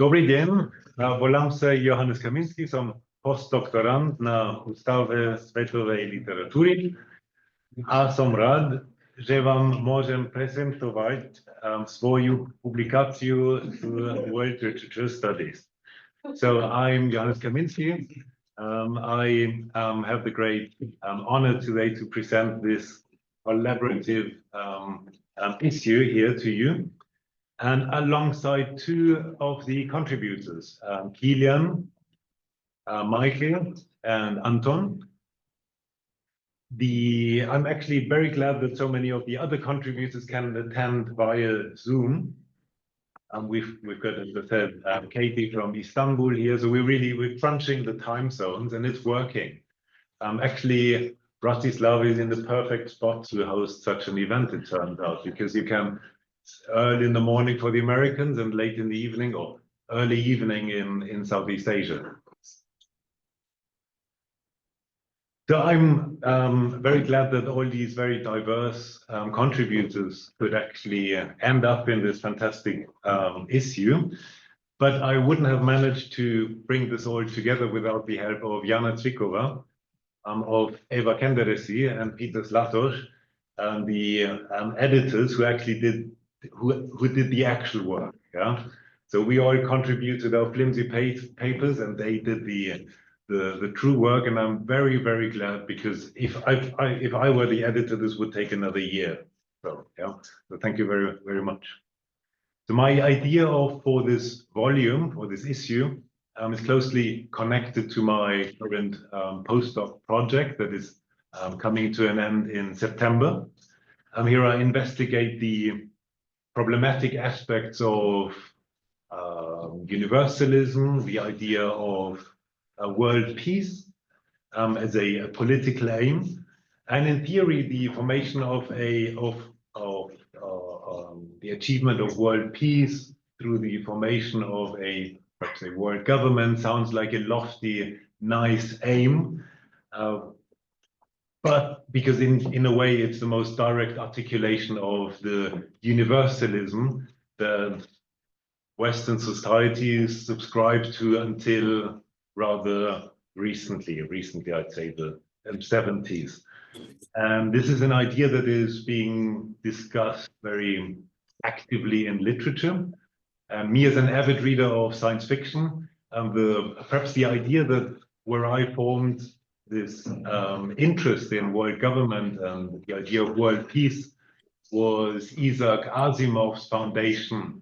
Dobrý deň, volám sa Johannes Kaminski, som postdoktorant na Ústave svetovej literatúry a som rád, že vám môžem prezentovať svoju publikáciu z World Literature Studies. So I'm Johannes Kaminski. I have the great honor today to present this collaborative issue here to you. And alongside two of the contributors, Kilian, Michael, and Anton. I'm actually very glad that so many of the other contributors can attend via Zoom. We've got, as I said, Katie from Istanbul here, so we're crunching the time zones, and it's working. Actually, Bratislava is in the perfect spot to host such an event, it turns out, because you can early in the morning for the Americans and late in the evening or early evening in Southeast Asia. So I'm very glad that all these very diverse contributors could actually end up in this fantastic issue. But I wouldn't have managed to bring this all together without the help of Jana Cvikova, of Eva Kenderesi and Peter Zlatoš, the editors who actually who did the actual work. Yeah, so we all contributed our flimsy papers, and they did the true work. And I'm very, very glad, because if I were the editor, this would take another year. So yeah, so thank you very, very much. So my idea for this volume, for this issue, is closely connected to my current postdoc project that is coming to an end in September. Here I investigate the problematic aspects of universalism, the idea of world peace as a political aim, and in theory the formation of the achievement of world peace through the formation of perhaps a world government sounds like a lofty, nice aim. But because in a way it's the most direct articulation of the universalism that Western societies subscribed to until rather recently I'd say the 70s. And this is an idea that is being discussed very actively in literature. Me as an avid reader of science fiction, perhaps the idea that where I formed this interest in world government and the idea of world peace was Isaac Asimov's foundation,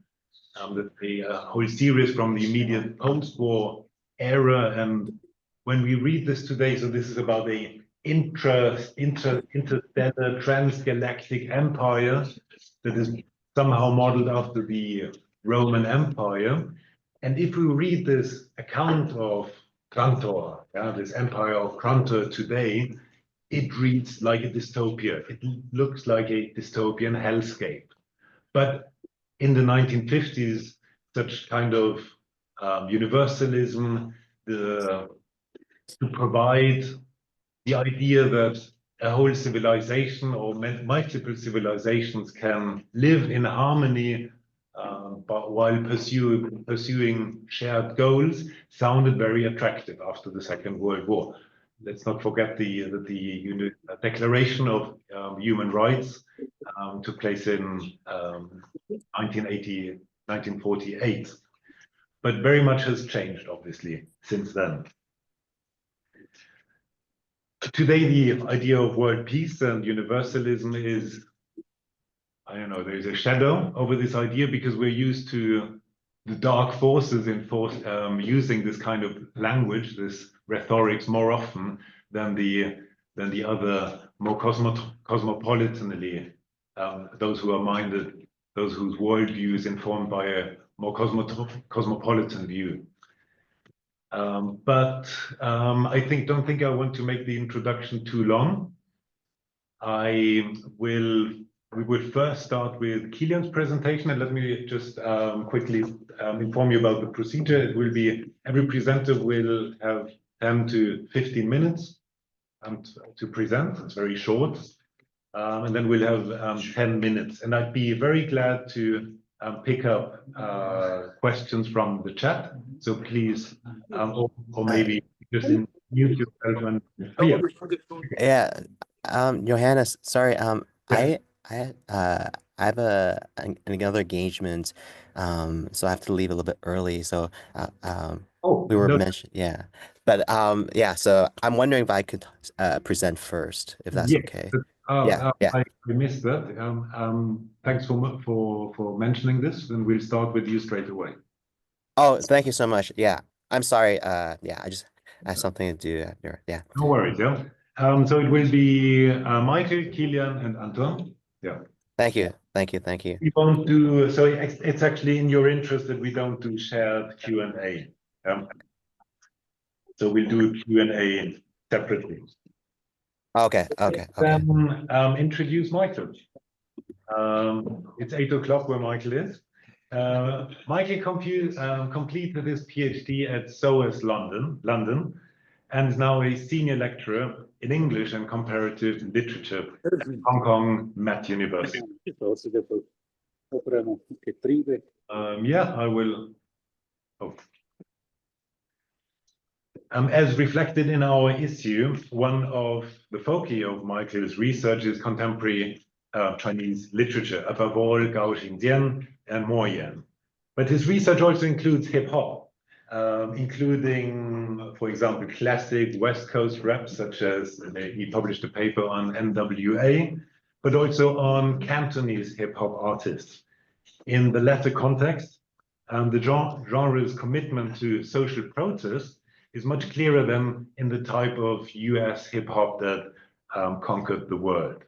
the whole series from the immediate post-war era. And when we read this today, so this is about a interstellar transgalactic empire that is somehow modeled after the Roman Empire. And if we read this account of Krantor, this empire of Krantor today, it reads like a dystopia. It looks like a dystopian hellscape. But in the 1950s, such kind of universalism, to provide the idea that a whole civilization or multiple civilizations can live in harmony but while pursuing shared goals, sounded very attractive after the Second World War. Let's not forget that the Declaration of Human Rights took place in 1948. But very much has changed, obviously, since then. Today, the idea of world peace and universalism is, I don't know, there's a shadow over this idea because we're used to the dark forces using this kind of language, this rhetorics, more often than the other more cosmopolitanly, those who are minded, those whose worldview is informed by a more cosmopolitan view. But I don't think I want to make the introduction too long. We will first start with Kilian's presentation, and let me just quickly inform you about the procedure. It will be, every presenter will have 10 to 15 minutes to present. It's very short. And then we'll have 10 minutes. And I'd be very glad to pick up questions from the chat. So please, or maybe just mute yourself and yeah. Johannes, sorry. Yeah. I have another engagement, so I have to leave a little bit early. So we were no, mentioned, yeah. But yeah. So I'm wondering if I could present first, if that's yes. okay. Yeah, Yeah. I missed that. Thanks for mentioning this, and we'll start with you straight away. Oh, thank you so much. Yeah. I'm sorry. Yeah. I just have something to do after. Yeah. No worries. Yeah. So it will be Michael, Kilian, and Anton. Yeah. Thank you. Thank you. Thank you. We won't do, so it's actually in your interest that we don't do shared Q&A. So we'll do Q&A separately. Okay. Okay. Okay. Then introduce Michael. It's 8 o'clock where Michael is. Michael completed his PhD at SOAS London, and is now a senior lecturer in English and comparative literature at Hong Kong Met University. Yeah, I will. Oh. As reflected in our issue, one of the foci of Michael's research is contemporary Chinese literature, above all Gao Xingjian and Mo Yan. But his research also includes hip-hop, including, for example, classic West Coast rap, such as he published a paper on NWA, but also on Cantonese hip-hop artists. In the latter context, the genre's commitment to social protest is much clearer than in the type of US hip-hop that conquered the world.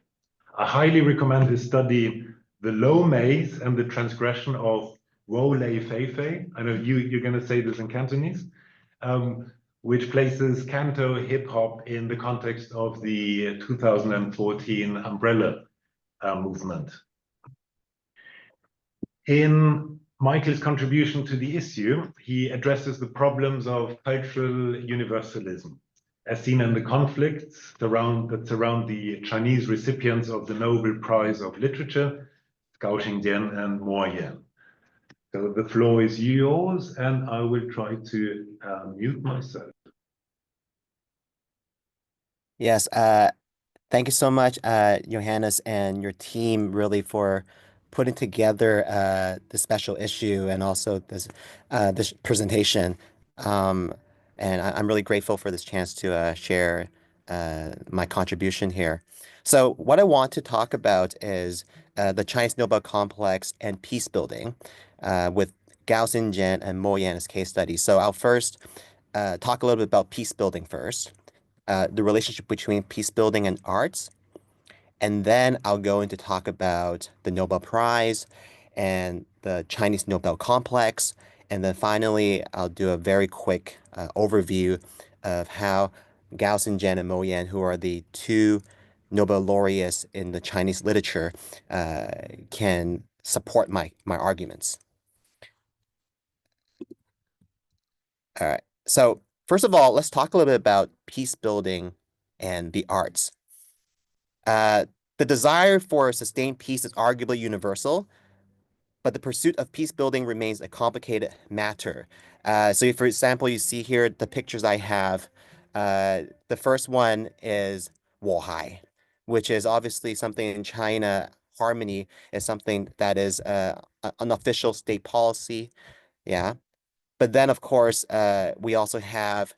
I highly recommend this study, The Low Maze and the Transgression of Wo Lei Fei Fei. I know you're going to say this in Cantonese, which places Canto hip-hop in the context of the 2014 umbrella movement. In Michael's contribution to the issue, he addresses the problems of cultural universalism, as seen in the conflicts that surround the Chinese recipients of the Nobel Prize of Literature, Gao Xingjian and Mo Yan. So the floor is yours, and I will try to mute myself. Yes. Thank you so much, Johannes, and your team, really, for putting together the special issue and also this presentation. And I'm really grateful for this chance to share my contribution here. So what I want to talk about is the Chinese Nobel complex and peace building with Gao Xingjian and Mo Yan as case studies. So I'll first talk a little bit about peace building first, the relationship between peace building and arts. And then I'll go into talk about the Nobel Prize and the Chinese Nobel complex. And then finally, I'll do a very quick overview of how Gao Xingjian and Mo Yan, who are the two Nobel laureates in the Chinese literature, can support my arguments. All right. So first of all, let's talk a little bit about peace building and the arts. The desire for sustained peace is arguably universal, but the pursuit of peace building remains a complicated matter. So if, for example, you see here the pictures I have, the first one is Wohai, which is obviously something in China. Harmony is something that is an official state policy. Yeah. But then, of course, we also have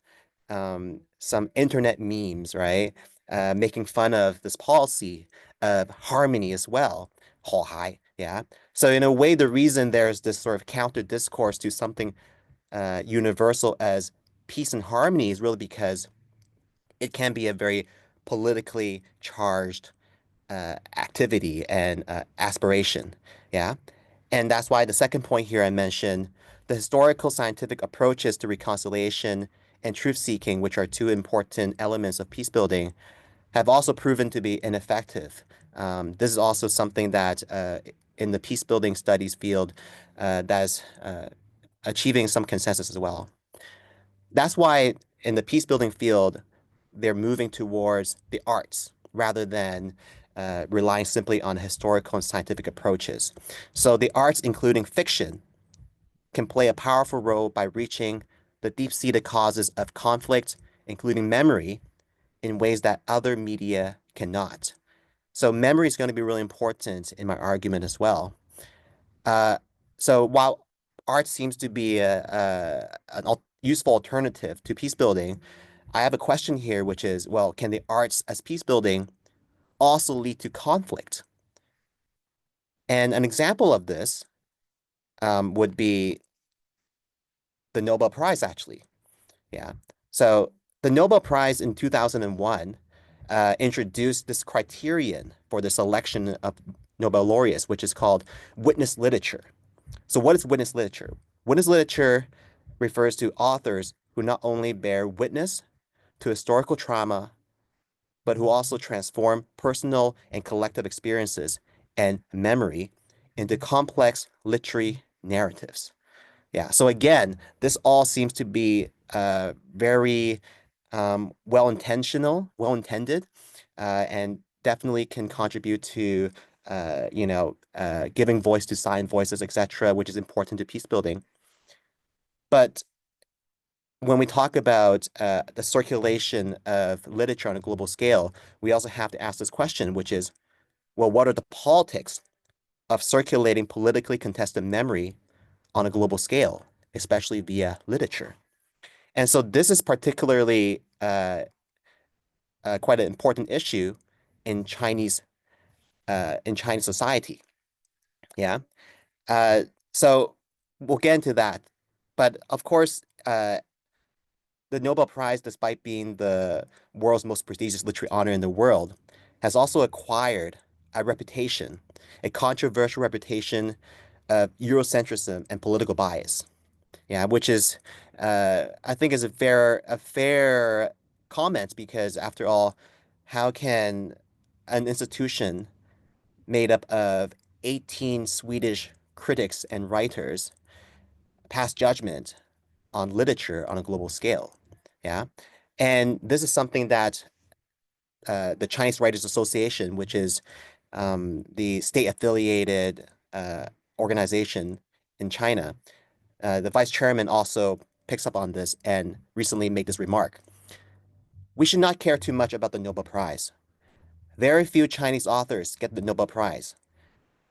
some internet memes, right? Making fun of this policy of harmony as well. Hohai, yeah. So in a way, the reason there's this sort of counter discourse to something universal as peace and harmony is really because it can be a very politically charged activity and aspiration, yeah. And that's why the second point here I mentioned, the historical scientific approaches to reconciliation and truth-seeking, which are two important elements of peace building, have also proven to be ineffective. This is also something that in the peace building studies field that's achieving some consensus as well. That's why in the peace building field, they're moving towards the arts rather than relying simply on historical and scientific approaches. So the arts, including fiction, can play a powerful role by reaching the deep-seated causes of conflict, including memory, in ways that other media cannot. So memory is going to be really important in my argument as well. So while art seems to be an useful alternative to peace building, I have a question here, which is, well, can the arts as peace building also lead to conflict? And an example of this would be the Nobel Prize, actually. Yeah. So the Nobel Prize in 2001 introduced this criterion for the selection of Nobel laureates, which is called witness literature. So what is witness literature? Witness literature refers to authors who not only bear witness to historical trauma, but who also transform personal and collective experiences and memory into complex literary narratives. Yeah, so again, this all seems to be very well-intended, and definitely can contribute to giving voice to silent voices, etc., which is important to peace building. But when we talk about the circulation of literature on a global scale, we also have to ask this question, which is, well, what are the politics of circulating politically contested memory on a global scale, especially via literature? And so this is particularly quite an important issue in Chinese society. Yeah. So we'll get into that. But of course, the Nobel Prize, despite being the world's most prestigious literary honor in the world, has also acquired a reputation, a controversial reputation of Eurocentrism and political bias. Yeah, which is, I think, is a fair comment, because after all, how can an institution made up of 18 Swedish critics and writers pass judgment on literature on a global scale? Yeah, and this is something that the Chinese Writers Association, which is the state-affiliated organization in China, the vice chairman also picks up on this and recently made this remark. We should not care too much about the Nobel Prize. Very few Chinese authors get the Nobel Prize,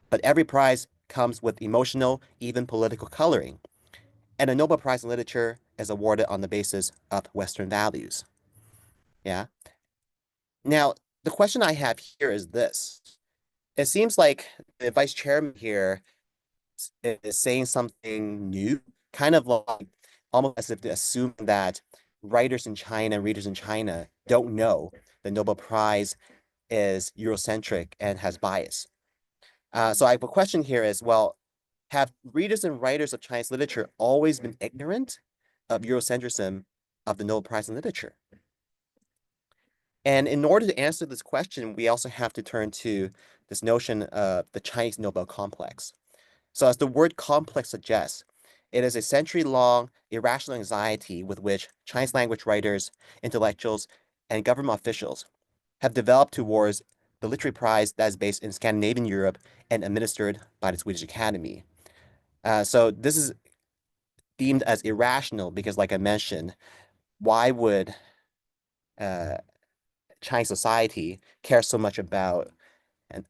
but every prize comes with emotional, even political coloring. And a Nobel Prize in Literature is awarded on the basis of Western values. Yeah. Now, the question I have here is this. It seems like the vice chairman here is saying something new, kind of like almost as if to assume that writers in China and readers in China don't know the Nobel Prize is Eurocentric and has bias. So I have a question here is, well, have readers and writers of Chinese literature always been ignorant of Eurocentrism of the Nobel Prize in Literature? And in order to answer this question, we also have to turn to this notion of the Chinese Nobel complex. So as the word complex suggests, it is a century-long irrational anxiety with which Chinese language writers, intellectuals, and government officials have developed towards the literary prize that is based in Scandinavian Europe and administered by the Swedish Academy. So this is deemed as irrational because, like I mentioned, why would Chinese society care so much about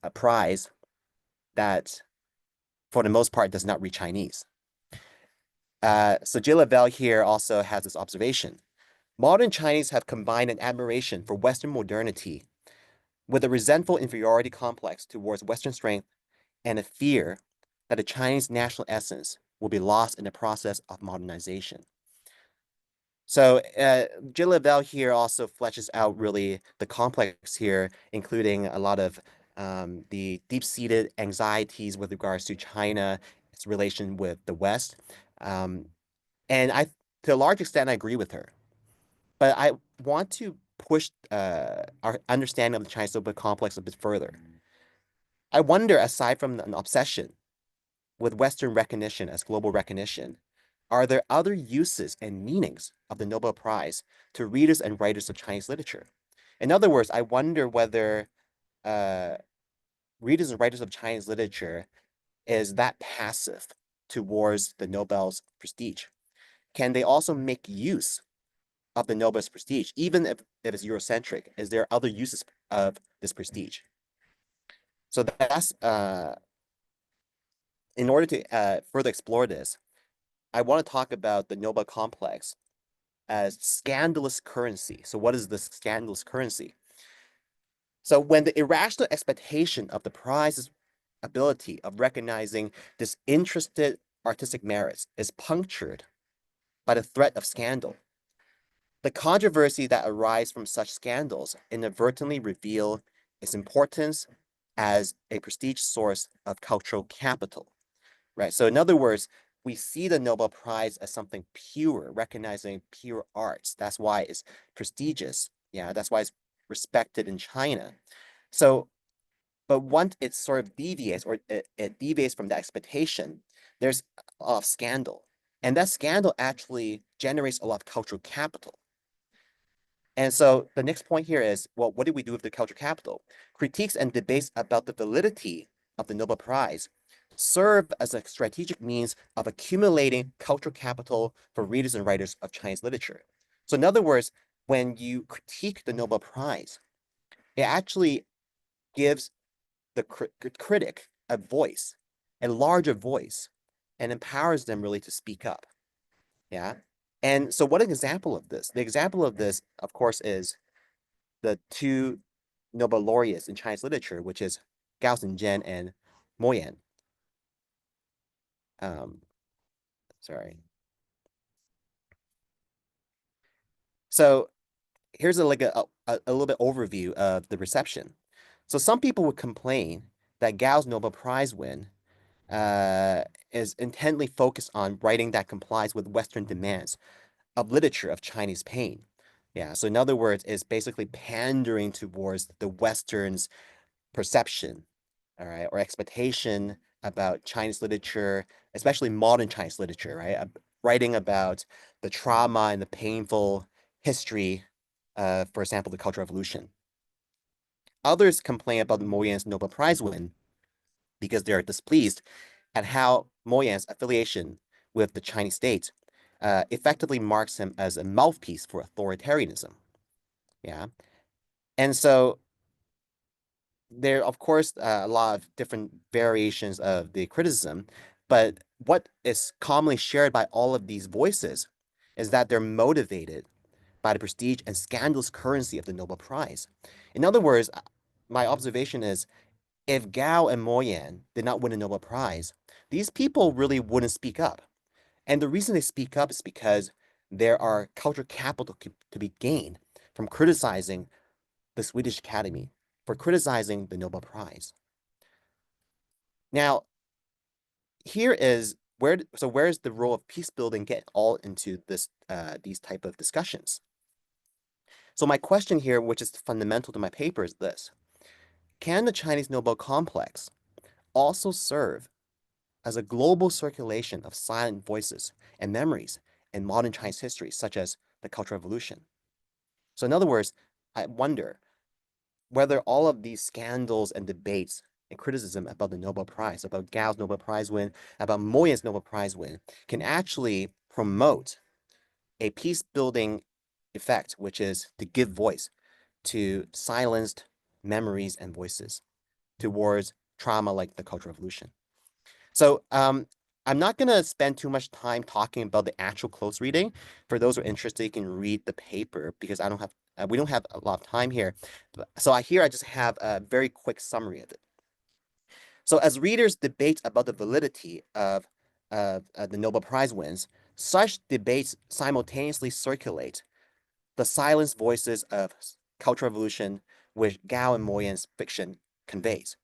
a prize that, for the most part, does not read Chinese? So J. Lavelle here also has this observation. Modern Chinese have combined an admiration for Western modernity with a resentful inferiority complex towards Western strength and a fear that the Chinese national essence will be lost in the process of modernization. So J. Lavelle here also fleshes out really the complex here, including a lot of the deep-seated anxieties with regards to China, its relation with the West. And to a large extent, I agree with her. But I want to push our understanding of the Chinese Nobel complex a bit further. I wonder, aside from an obsession with Western recognition as global recognition, are there other uses and meanings of the Nobel Prize to readers and writers of Chinese literature? In other words, I wonder whether readers and writers of Chinese literature is that passive towards the Nobel's prestige? Can they also make use of the Nobel's prestige, even if it's Eurocentric? Is there other uses of this prestige? So that's, in order to further explore this, I want to talk about the Nobel complex as scandalous currency. So what is this scandalous currency? So when the irrational expectation of the prize's ability of recognizing disinterested artistic merits is punctured by the threat of scandal, the controversy that arises from such scandals inadvertently reveal its importance as a prestige source of cultural capital, right? So in other words, we see the Nobel Prize as something pure, recognizing pure arts. That's why it's prestigious. Yeah, that's why it's respected in China. So, but once it sort of deviates, or it deviates from that expectation, there's a lot of scandal. And that scandal actually generates a lot of cultural capital. And so the next point here is, well, what do we do with the cultural capital? Critiques and debates about the validity of the Nobel Prize serve as a strategic means of accumulating cultural capital for readers and writers of Chinese literature. So in other words, when you critique the Nobel Prize, it actually gives the critic a voice, a larger voice, and empowers them really to speak up. Yeah. And so what an example of this? The example of this, of course, is the two Nobel laureates in Chinese literature, which is Gao Zhenjian and Mo Yan. Sorry. So here's a little bit overview of the reception. So some people would complain that Gao's Nobel Prize win is intently focused on writing that complies with Western demands of literature of Chinese pain. Yeah, so in other words, it's basically pandering towards the Western's perception, all right, or expectation about Chinese literature, especially modern Chinese literature, right? Writing about the trauma and the painful history, for example, the Cultural Revolution. Others complain about Mo Yan's Nobel Prize win because they're displeased at how Mo Yan's affiliation with the Chinese state effectively marks him as a mouthpiece for authoritarianism. Yeah. And so there are, of course, a lot of different variations of the criticism, but what is commonly shared by all of these voices is that they're motivated by the prestige and scandalous currency of the Nobel Prize. In other words, my observation is, if Gao and Mo Yan did not win a Nobel Prize, these people really wouldn't speak up. And the reason they speak up is because there are cultural capital to be gained from criticizing the Swedish Academy, for criticizing the Nobel Prize. Now, here is where's the role of peace building get all into this these type of discussions? So my question here, which is fundamental to my paper, is this: can the Chinese Nobel complex also serve as a global circulation of silent voices and memories in modern Chinese history, such as the Cultural Revolution? So in other words, I wonder whether all of these scandals and debates and criticism about the Nobel Prize, about Gao's Nobel Prize win, about Mo Yan's Nobel Prize win, can actually promote a peace-building effect, which is to give voice to silenced memories and voices towards trauma like the Cultural Revolution. So I'm not going to spend too much time talking about the actual close reading. For those who are interested, you can read the paper because we don't have a lot of time here. So I just have a very quick summary of it. So as readers debate about the validity of the Nobel Prize wins, such debates simultaneously circulate the silenced voices of Cultural Revolution, which Gao and Mo Yan's fiction conveys.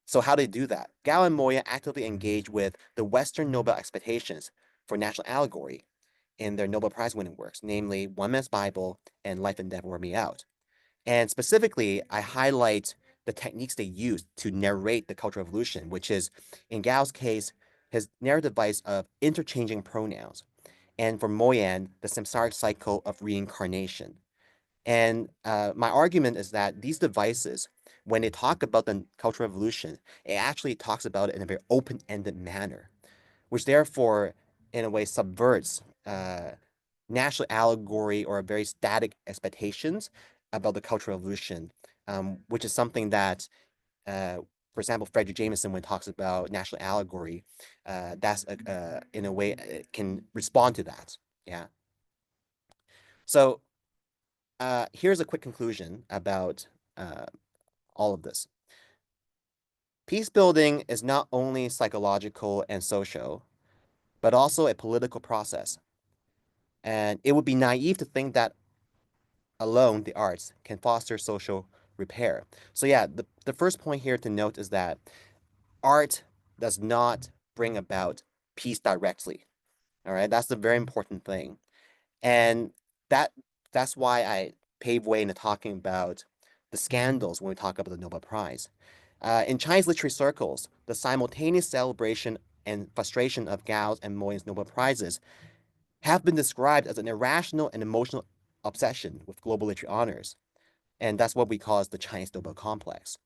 So how do they do that? Gao and Mo Yan actively engage with the Western Nobel expectations for national allegory in their Nobel Prize winning works, namely One Man's Bible and Life and Death Wear Me Out. And specifically, I highlight the techniques they use to narrate the Cultural Revolution, which is, in Gao's case, his narrative device of interchanging pronouns, and for Mo Yan, the samsaric cycle of reincarnation. And my argument is that these devices when they talk about the Cultural Revolution, it actually talks about it in a very open-ended manner, which therefore, in a way, subverts national allegory or very static expectations about the Cultural Revolution, which is something that, for example, Frederick Jameson, when talks about national allegory, that's in a way it can respond to that. Yeah. So here's a quick conclusion about all of this. Peace building is not only psychological and social, but also a political process. And it would be naive to think that alone the arts can foster social repair. So yeah, the first point here to note is that art does not bring about peace directly. All right, that's a very important thing. And that's why I pave way into talking about the scandals when we talk about the Nobel Prize. In Chinese literary circles, the simultaneous celebration and frustration of Gao's and Moyni's Nobel Prizes have been described as an irrational and emotional obsession with global literary honors. And that's what we call the Chinese Nobel complex.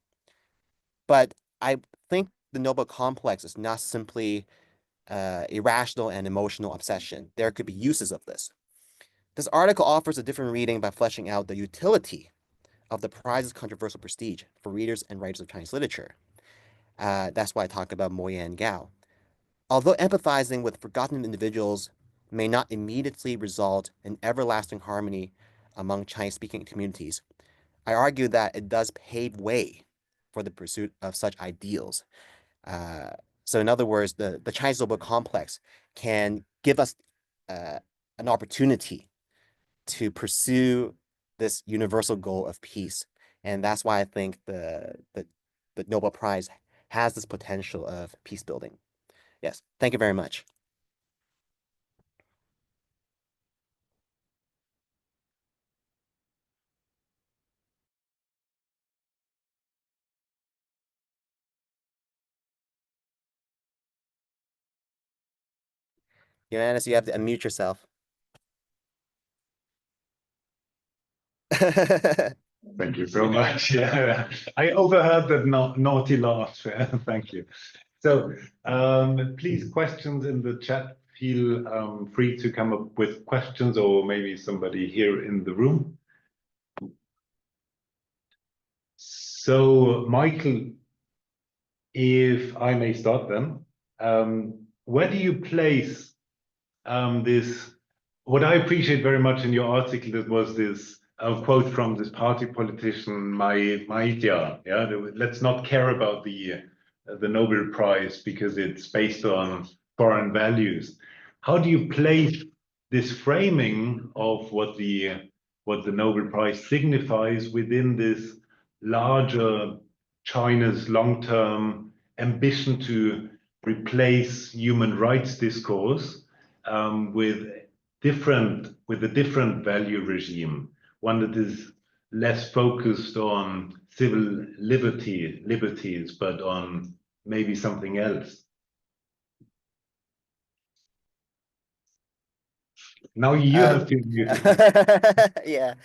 But I think the Nobel complex is not simply irrational and emotional obsession. There could be uses of this. This article offers a different reading by fleshing out the utility of the prize's controversial prestige for readers and writers of Chinese literature. That's why I talk about Moynier and Gao. Although empathizing with forgotten individuals may not immediately result in everlasting harmony among Chinese-speaking communities, I argue that it does pave way for the pursuit of such ideals. So in other words, the Chinese Nobel complex can give us an opportunity to pursue this universal goal of peace. And that's why I think the Nobel Prize has this potential of peace building. Yes, thank you very much. Johannes, you have to unmute yourself. Thank you so much. Yeah, I overheard that naughty laugh. Thank you. So please, questions in the chat. Feel free to come up with questions, or maybe somebody here in the room. So Michael, if I may start then, where do you place this? What I appreciate very much in your article, that was this quote from this party politician, Maidya. Yeah, let's not care about the Nobel Prize because it's based on foreign values. How do you place this framing of what the Nobel Prize signifies within this larger China's long-term ambition to replace human rights discourse with a different value regime, one that is less focused on civil liberties, but on maybe something else? Now you have to mute. Yeah.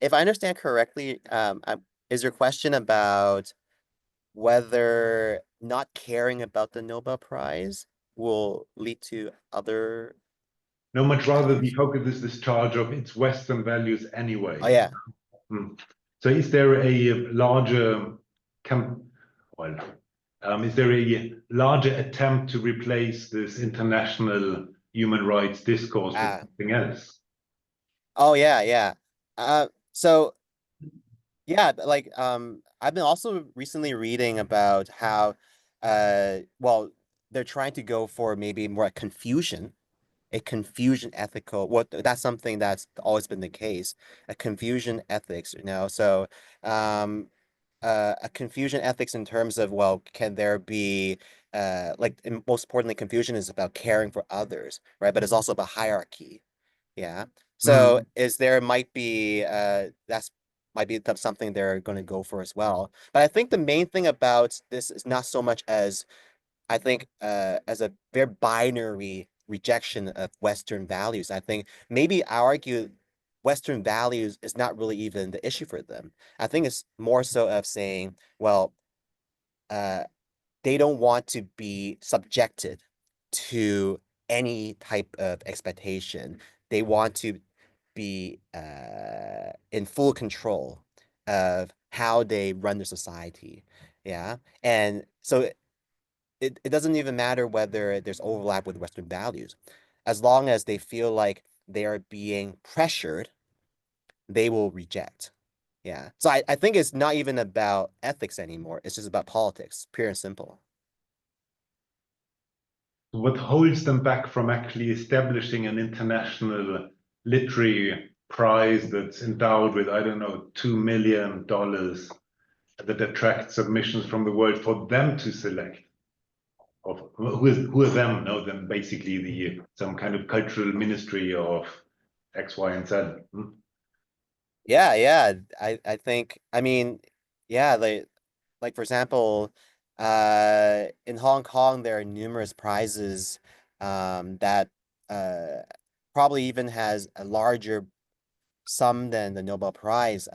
If I understand correctly, is your question about whether not caring about the Nobel Prize will lead to other? No, much rather the focus is this charge of its Western values anyway. Oh yeah. So is there a larger is there a larger attempt to replace this international human rights discourse with something else? Oh yeah, yeah. So yeah, like I've been also recently reading about how well, they're trying to go for maybe more a confusion ethical. Well, that's something that's always been the case, a confusion ethics, you know. So a confusion ethics in terms of, well, can there be like, most importantly, confusion is about caring for others, right? But it's also about hierarchy. Yeah. So might be that's might be something they're going to go for as well. But I think the main thing about this is not so much as, I think, as a very binary rejection of Western values. I think maybe I argue Western values is not really even the issue for them. I think it's more so of saying, well, they don't want to be subjected to any type of expectation. They want to be in full control of how they run their society. Yeah. And so it doesn't even matter whether there's overlap with Western values. As long as they feel like they are being pressured, they will reject. Yeah. So I think it's not even about ethics anymore. It's just about politics, pure and simple. What holds them back from actually establishing an international literary prize that's endowed with, I don't know, $2 million that attracts submissions from the world for them to select? Of who are them? No, then basically some kind of cultural ministry of X, Y, and Z. Yeah. I think, I mean, yeah, like for example, in Hong Kong, there are numerous prizes that probably even has a larger sum than the Nobel Prize.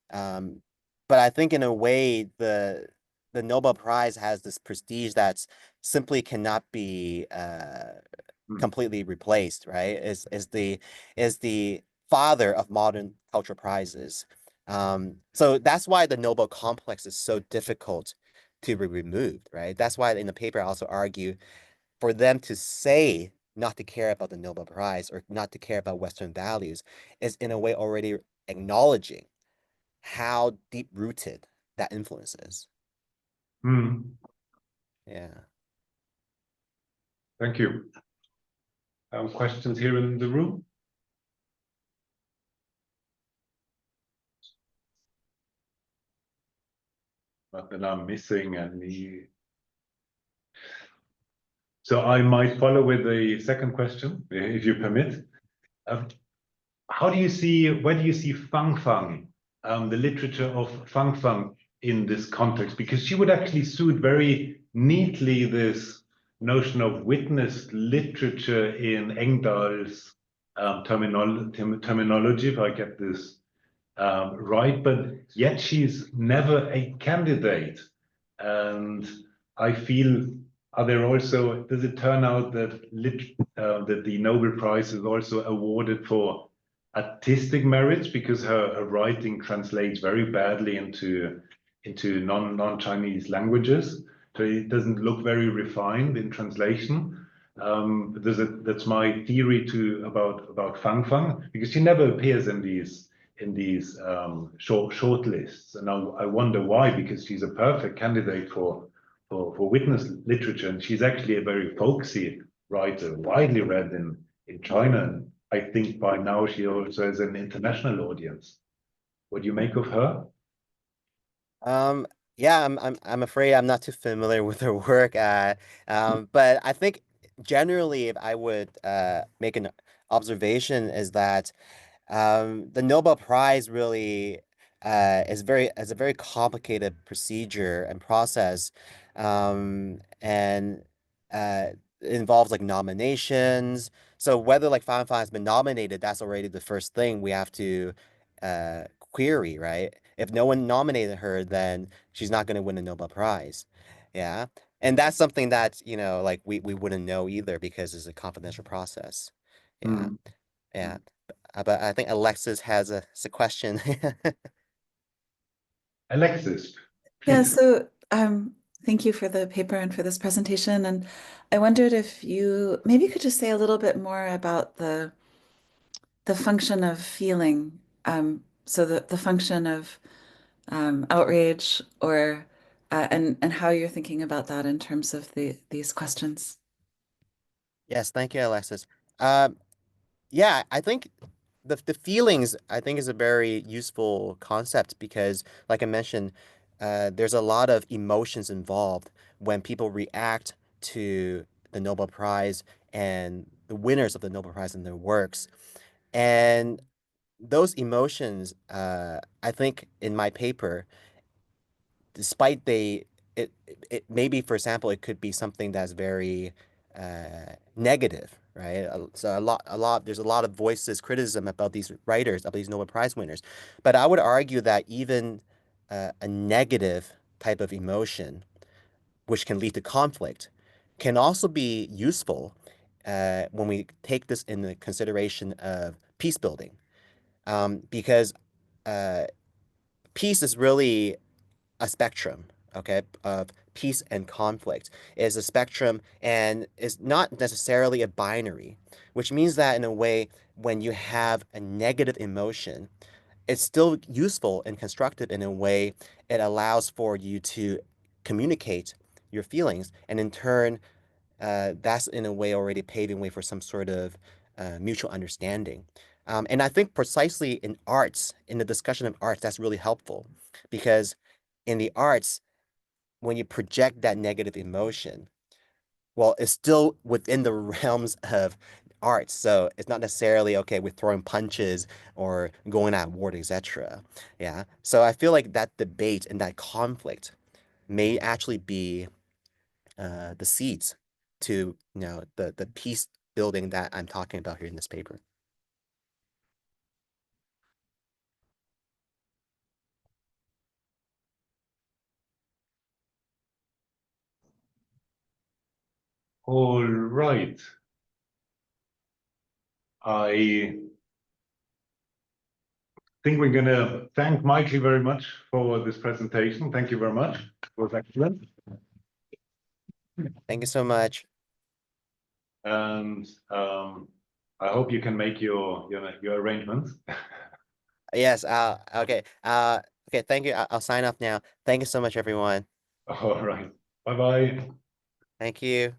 But I think in a way, the Nobel Prize has this prestige that's simply cannot be completely replaced, right? Is the father of modern cultural prizes. So that's why the Nobel complex is so difficult to be removed, right? That's why in the paper I also argue for them to say not to care about the Nobel Prize or not to care about Western values is in a way already acknowledging how deep-rooted that influence is. Yeah. Thank you. Questions here in the room? Not that I'm missing any. So I might follow with the second question, if you permit. Where do you see Fang Fang, the literature of Fang Fang in this context? Because she would actually suit very neatly this notion of witnessed literature in Engdahl's terminology, if I get this right, but yet she's never a candidate. And I feel, does it turn out that that the Nobel Prize is also awarded for artistic merits because her writing translates very badly into non-Chinese languages, so it doesn't look very refined in translation. That's my theory about Fang Fang, because she never appears in these short lists, and I wonder why, because she's a perfect candidate for witness literature, and she's actually a very folksy writer, widely read in China. And I think by now she also has an international audience. What do you make of her? Yeah, I'm afraid I'm not too familiar with her work. But I think generally, if I would make an observation, is that the Nobel Prize really is a very complicated procedure and process, and it involves like nominations. So whether like Fan Fan has been nominated, that's already the first thing we have to query, right? If no one nominated her, then she's not going to win a Nobel Prize. Yeah. And that's something that, like we wouldn't know either because it's a confidential process. Yeah. Yeah. But I think Alexis has a question. Alexis. Yeah, so thank you for the paper and for this presentation. And I wondered if you maybe could just say a little bit more about the function of feeling. So the function of outrage or and how you're thinking about that in terms of these questions. Yes, thank you, Alexis. Yeah, I think the feelings I think is a very useful concept because, like I mentioned, there's a lot of emotions involved when people react to the Nobel Prize and the winners of the Nobel Prize and their works. And those emotions, I think in my paper, despite it maybe, for example, it could be something that's very negative, right? So there's a lot of voices, criticism about these writers, about these Nobel Prize winners. But I would argue that even a negative type of emotion, which can lead to conflict, can also be useful when we take this into consideration of peace building. Because peace is really a spectrum, okay, of peace and conflict. It is a spectrum and is not necessarily a binary, which means that in a way, when you have a negative emotion, it's still useful and constructive in a way. It allows for you to communicate your feelings, and in turn, that's in a way already paving way for some sort of mutual understanding. And I think precisely in arts, in the discussion of arts, that's really helpful, because in the arts, when you project that negative emotion, well, it's still within the realms of arts. So it's not necessarily, okay, we're throwing punches or going at war, etc. Yeah. So I feel like that debate and that conflict may actually be the seeds to, the peace building that I'm talking about here in this paper. All right. I think we're going to thank Michael very much for this presentation. Thank you very much. It was excellent. Thank you so much. And I hope you can make your arrangements. Yes. Okay. Okay. Thank you. I'll sign off now. Thank you so much, everyone. All right. Bye-bye. Thank you.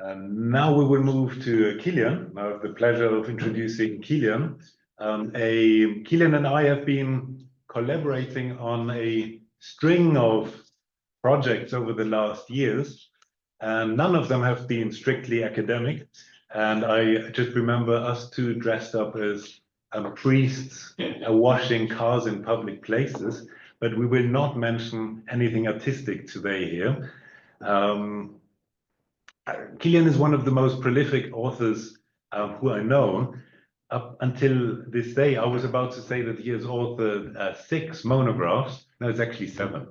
And now we will move to Kilian. I have the pleasure of introducing Kilian. Kilian and I have been collaborating on a string of projects over the last years, and none of them have been strictly academic. And I just remember us two dressed up as priests washing cars in public places, but we will not mention anything artistic today here. Kilian is one of the most prolific authors who I know. Up until this day, I was about to say that he has authored 6 monographs. No, it's actually 7.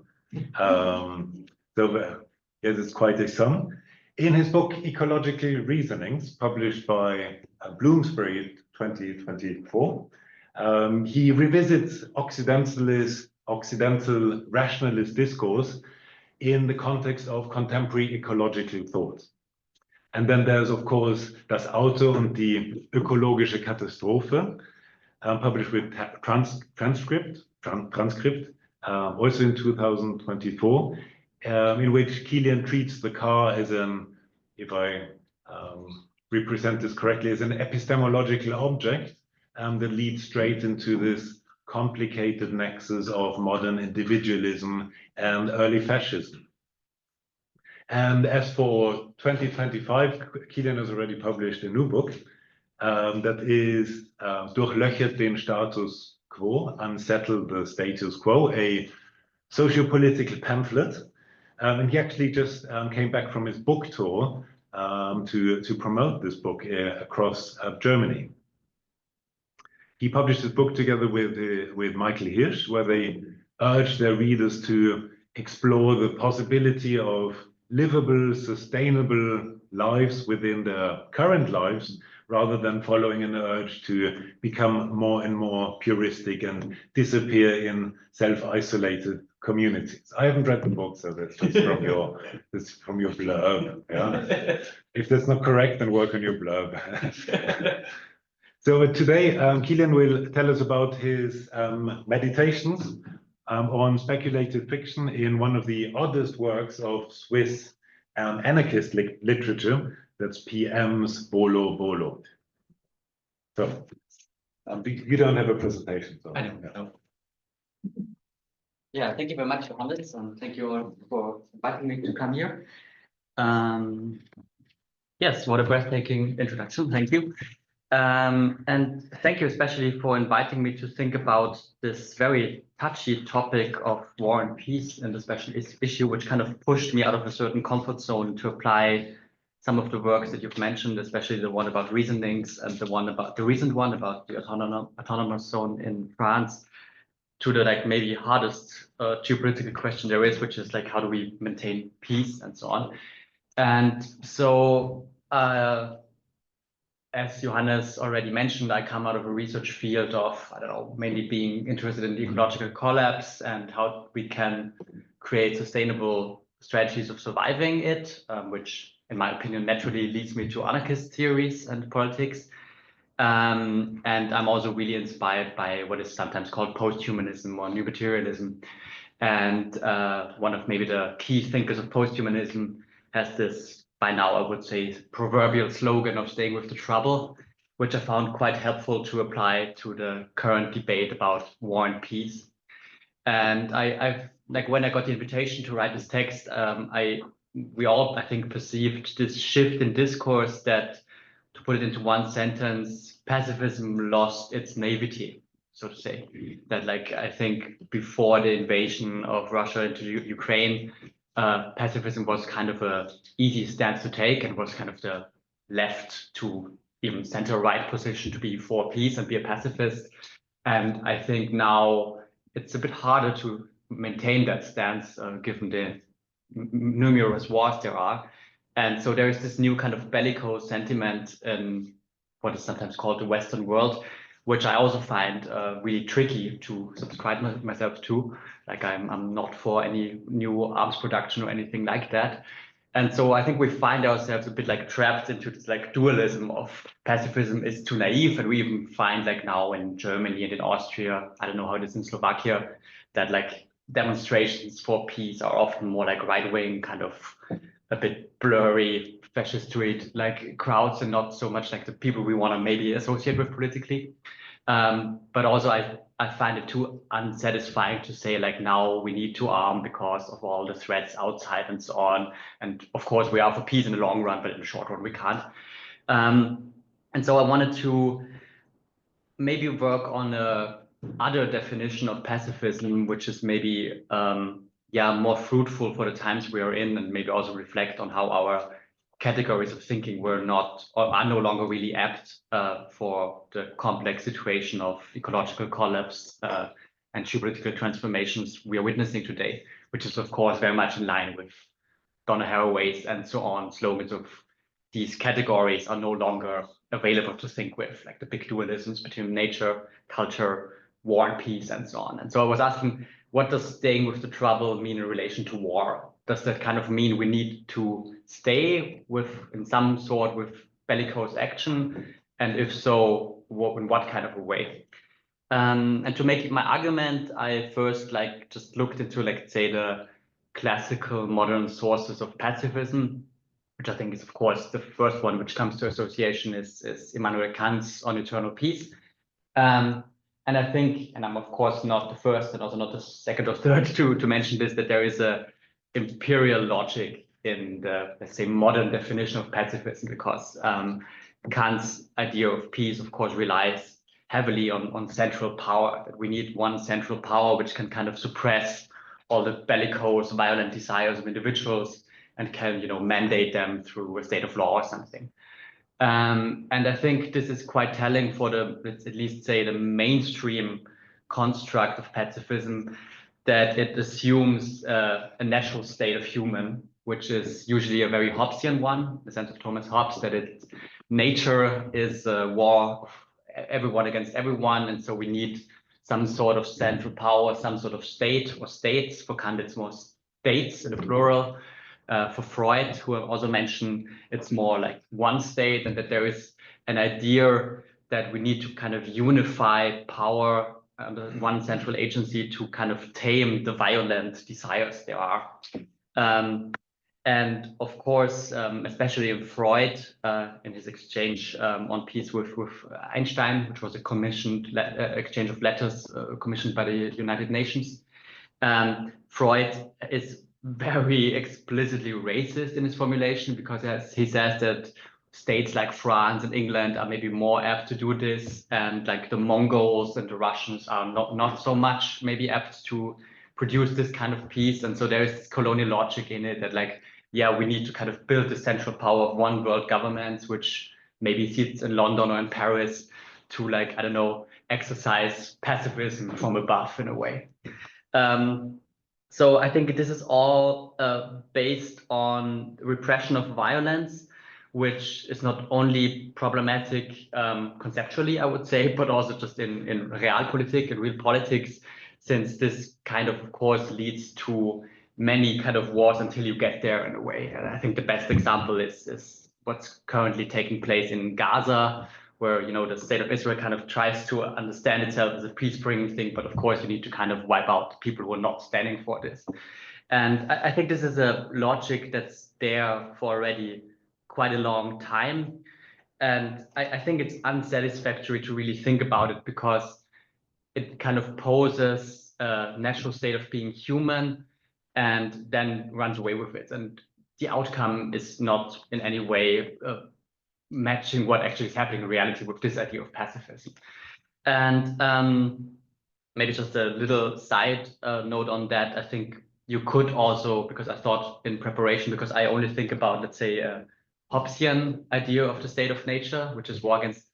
So yes, it's quite a sum. In his book, Ecological Reasonings, published by Bloomsbury 2024, he revisits Occidental rationalist discourse in the context of contemporary ecological thought. And then there's, of course, Das Auto und die ökologische Katastrophe, published with transcript, also in 2024, in which Kilian treats the car as an, if I represent this correctly, as an epistemological object that leads straight into this complicated nexus of modern individualism and early fascism. And as for 2025, Kilian has already published a new book that is Durchlöchert den Status Quo, Unsettle the Status Quo, a socio-political pamphlet. And he actually just came back from his book tour to promote this book across Germany. He published his book together with Michael Hirsch, where they urge their readers to explore the possibility of livable, sustainable lives within their current lives, rather than following an urge to become more and more puristic and disappear in self-isolated communities. I haven't read the book, so that's just from your blurb. Yeah? If that's not correct, then work on your blurb. So today, Kilian will tell us about his meditations on speculative fiction in one of the oddest works of Swiss anarchist literature, that's PM's Bolo Bolo. So, you don't have a presentation. So, I don't know. Yeah, thank you very much, Johannes, and thank you all for inviting me to come here. Yes, what a breathtaking introduction. Thank you. And thank you especially for inviting me to think about this very touchy topic of war and peace, and especially this issue which kind of pushed me out of a certain comfort zone to apply some of the works that you've mentioned, especially the one about reasonings and the recent one about the autonomous zone in France, to the like maybe hardest geopolitical question there is, which is like how do we maintain peace and so on. And so as Johannes already mentioned, I come out of a research field of, I don't know, mainly being interested in the ecological collapse and how we can create sustainable strategies of surviving it, which in my opinion naturally leads me to anarchist theories and politics. And I'm also really inspired by what is sometimes called post-humanism or new materialism. And one of maybe the key thinkers of post-humanism has this, by now I would say, proverbial slogan of staying with the trouble, which I found quite helpful to apply to the current debate about war and peace. And I've like when I got the invitation to write this text, we all, I think, perceived this shift in discourse that, to put it into one sentence, pacifism lost its naivety, so to say. That, like, I think before the invasion of Russia into Ukraine, pacifism was kind of a easy stance to take and was kind of the left to even center-right position to be for peace and be a pacifist. And I think now it's a bit harder to maintain that stance given the numerous wars there are. And so there is this new kind of bellicose sentiment in what is sometimes called the Western world, which I also find really tricky to subscribe myself to. Like I'm not for any new arms production or anything like that. And so I think we find ourselves a bit like trapped into this like dualism of pacifism is too naive. And we even find like now in Germany and in Austria, I don't know how it is in Slovakia, that like demonstrations for peace are often more like right-wing, kind of a bit blurry, fascist like crowds, and not so much like the people we want to maybe associate with politically. But also I find it too unsatisfying to say like now we need to arm because of all the threats outside and so on. And of course we are for peace in the long run, but in the short run we can't. And so I wanted to maybe work on a other definition of pacifism, which is maybe more fruitful for the times we are in, and maybe also reflect on how our categories of thinking were not or are no longer really apt for the complex situation of ecological collapse and geopolitical transformations we are witnessing today, which is of course very much in line with Donna Haraway's and so on slogans of these categories are no longer available to think with, like the big dualisms between nature, culture, war and peace, and so on. And so I was asking, what does staying with the trouble mean in relation to war? Does that kind of mean we need to stay with, in some sort, with bellicose action? And if so, in what kind of a way? And to make my argument, I first just looked into, say, the classical modern sources of pacifism, which I think is, of course, the first one which comes to association is Immanuel Kant's On Eternal Peace. And I think, and I'm of course not the first and also not the second or third to mention this, that there is a imperial logic in the, let's say, modern definition of pacifism, because Kant's idea of peace, of course, relies heavily on central power, that we need one central power which can kind of suppress all the bellicose, violent desires of individuals and can, mandate them through a state of law or something. And I think this is quite telling for the, let's at least say, the mainstream construct of pacifism, that it assumes a natural state of human, which is usually a very Hobbesian one, in the sense of Thomas Hobbes, that nature is a war of everyone against everyone, and so we need some sort of central power, some sort of state or states. For Kant, it's more states in the plural. For Freud, who I also mentioned, it's more like one state, and that there is an idea that we need to kind of unify power under one central agency to kind of tame the violent desires there are. And of course, especially in Freud, in his exchange on peace with Einstein, which was a commissioned exchange of letters commissioned by the United Nations, Freud is very explicitly racist in his formulation, because he says that states like France and England are maybe more apt to do this, and like the Mongols and the Russians are not so much maybe apt to produce this kind of piece. And so there is this colonial logic in it that like, yeah, we need to kind of build the central power of one world government, which maybe sits in London or in Paris, to like, I don't know, exercise pacifism from above in a way. So I think this is all based on repression of violence, which is not only problematic conceptually, I would say, but also just in realpolitik, in real politics, since this kind of course leads to many kind of wars until you get there in a way. And I think the best example is what's currently taking place in Gaza, where, you know, the state of Israel kind of tries to understand itself as a peace-bringing thing, but of course you need to kind of wipe out people who are not standing for this. And I think this is a logic that's there for already quite a long time. And I think it's unsatisfactory to really think about it, because it kind of poses a natural state of being human and then runs away with it. And the outcome is not in any way matching what actually is happening in reality with this idea of pacifism. And maybe just a little side note on that, I think you could also, because I thought in preparation, because I only think about, let's say, a Hobbesian idea of the state of nature, which is war against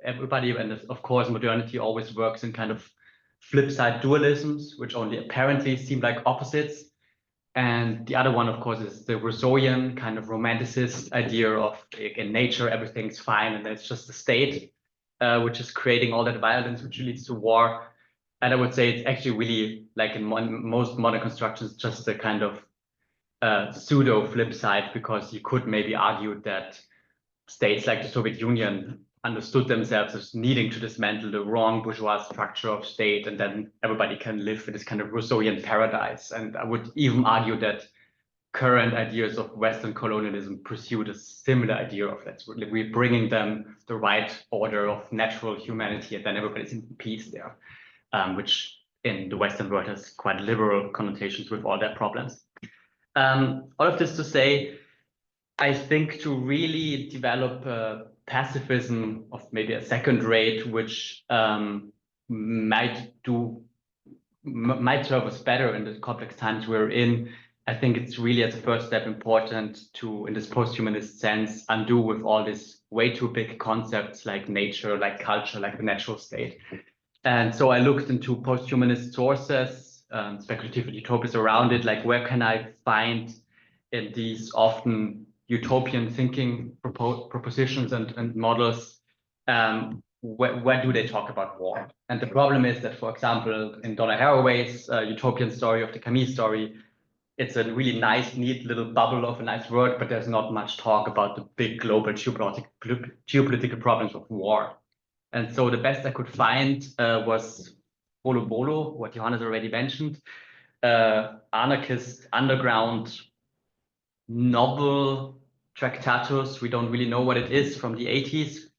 everybody. And of course, modernity always works in kind of flip side dualisms, which only apparently seem like opposites. And the other one, of course, is the Rousseauian kind of romanticist idea of, in nature, everything's fine, and it's just the state which is creating all that violence, which leads to war. And I would say it's actually really, like in most modern constructions, just a kind of pseudo flip side, because you could maybe argue that states like the Soviet Union understood themselves as needing to dismantle the wrong bourgeois structure of state, and then everybody can live in this kind of Rousseauian paradise. And I would even argue that current ideas of Western colonialism pursued a similar idea of that. We're bringing them the right order of natural humanity, and then everybody's in peace there, which in the Western world has quite liberal connotations with all their problems. All of this to say, I think to really develop pacifism of maybe a second rate, which might serve us better in the complex times we're in, I think it's really as a first step important to, in this post-humanist sense, undo with all these way too big concepts like nature, like culture, like the natural state. And so I looked into post-humanist sources, speculative utopias around it, like where can I find in these often utopian thinking propositions and models, where do they talk about war? And the problem is that, for example, in Donna Haraway's utopian story of the Camus story, it's a really nice, neat little bubble of a nice word, but there's not much talk about the big global geopolitical problems of war. And so the best I could find was Bolo Bolo, what Johannes already mentioned, anarchist underground novel Tractatus, we don't really know what it is, from the 80s,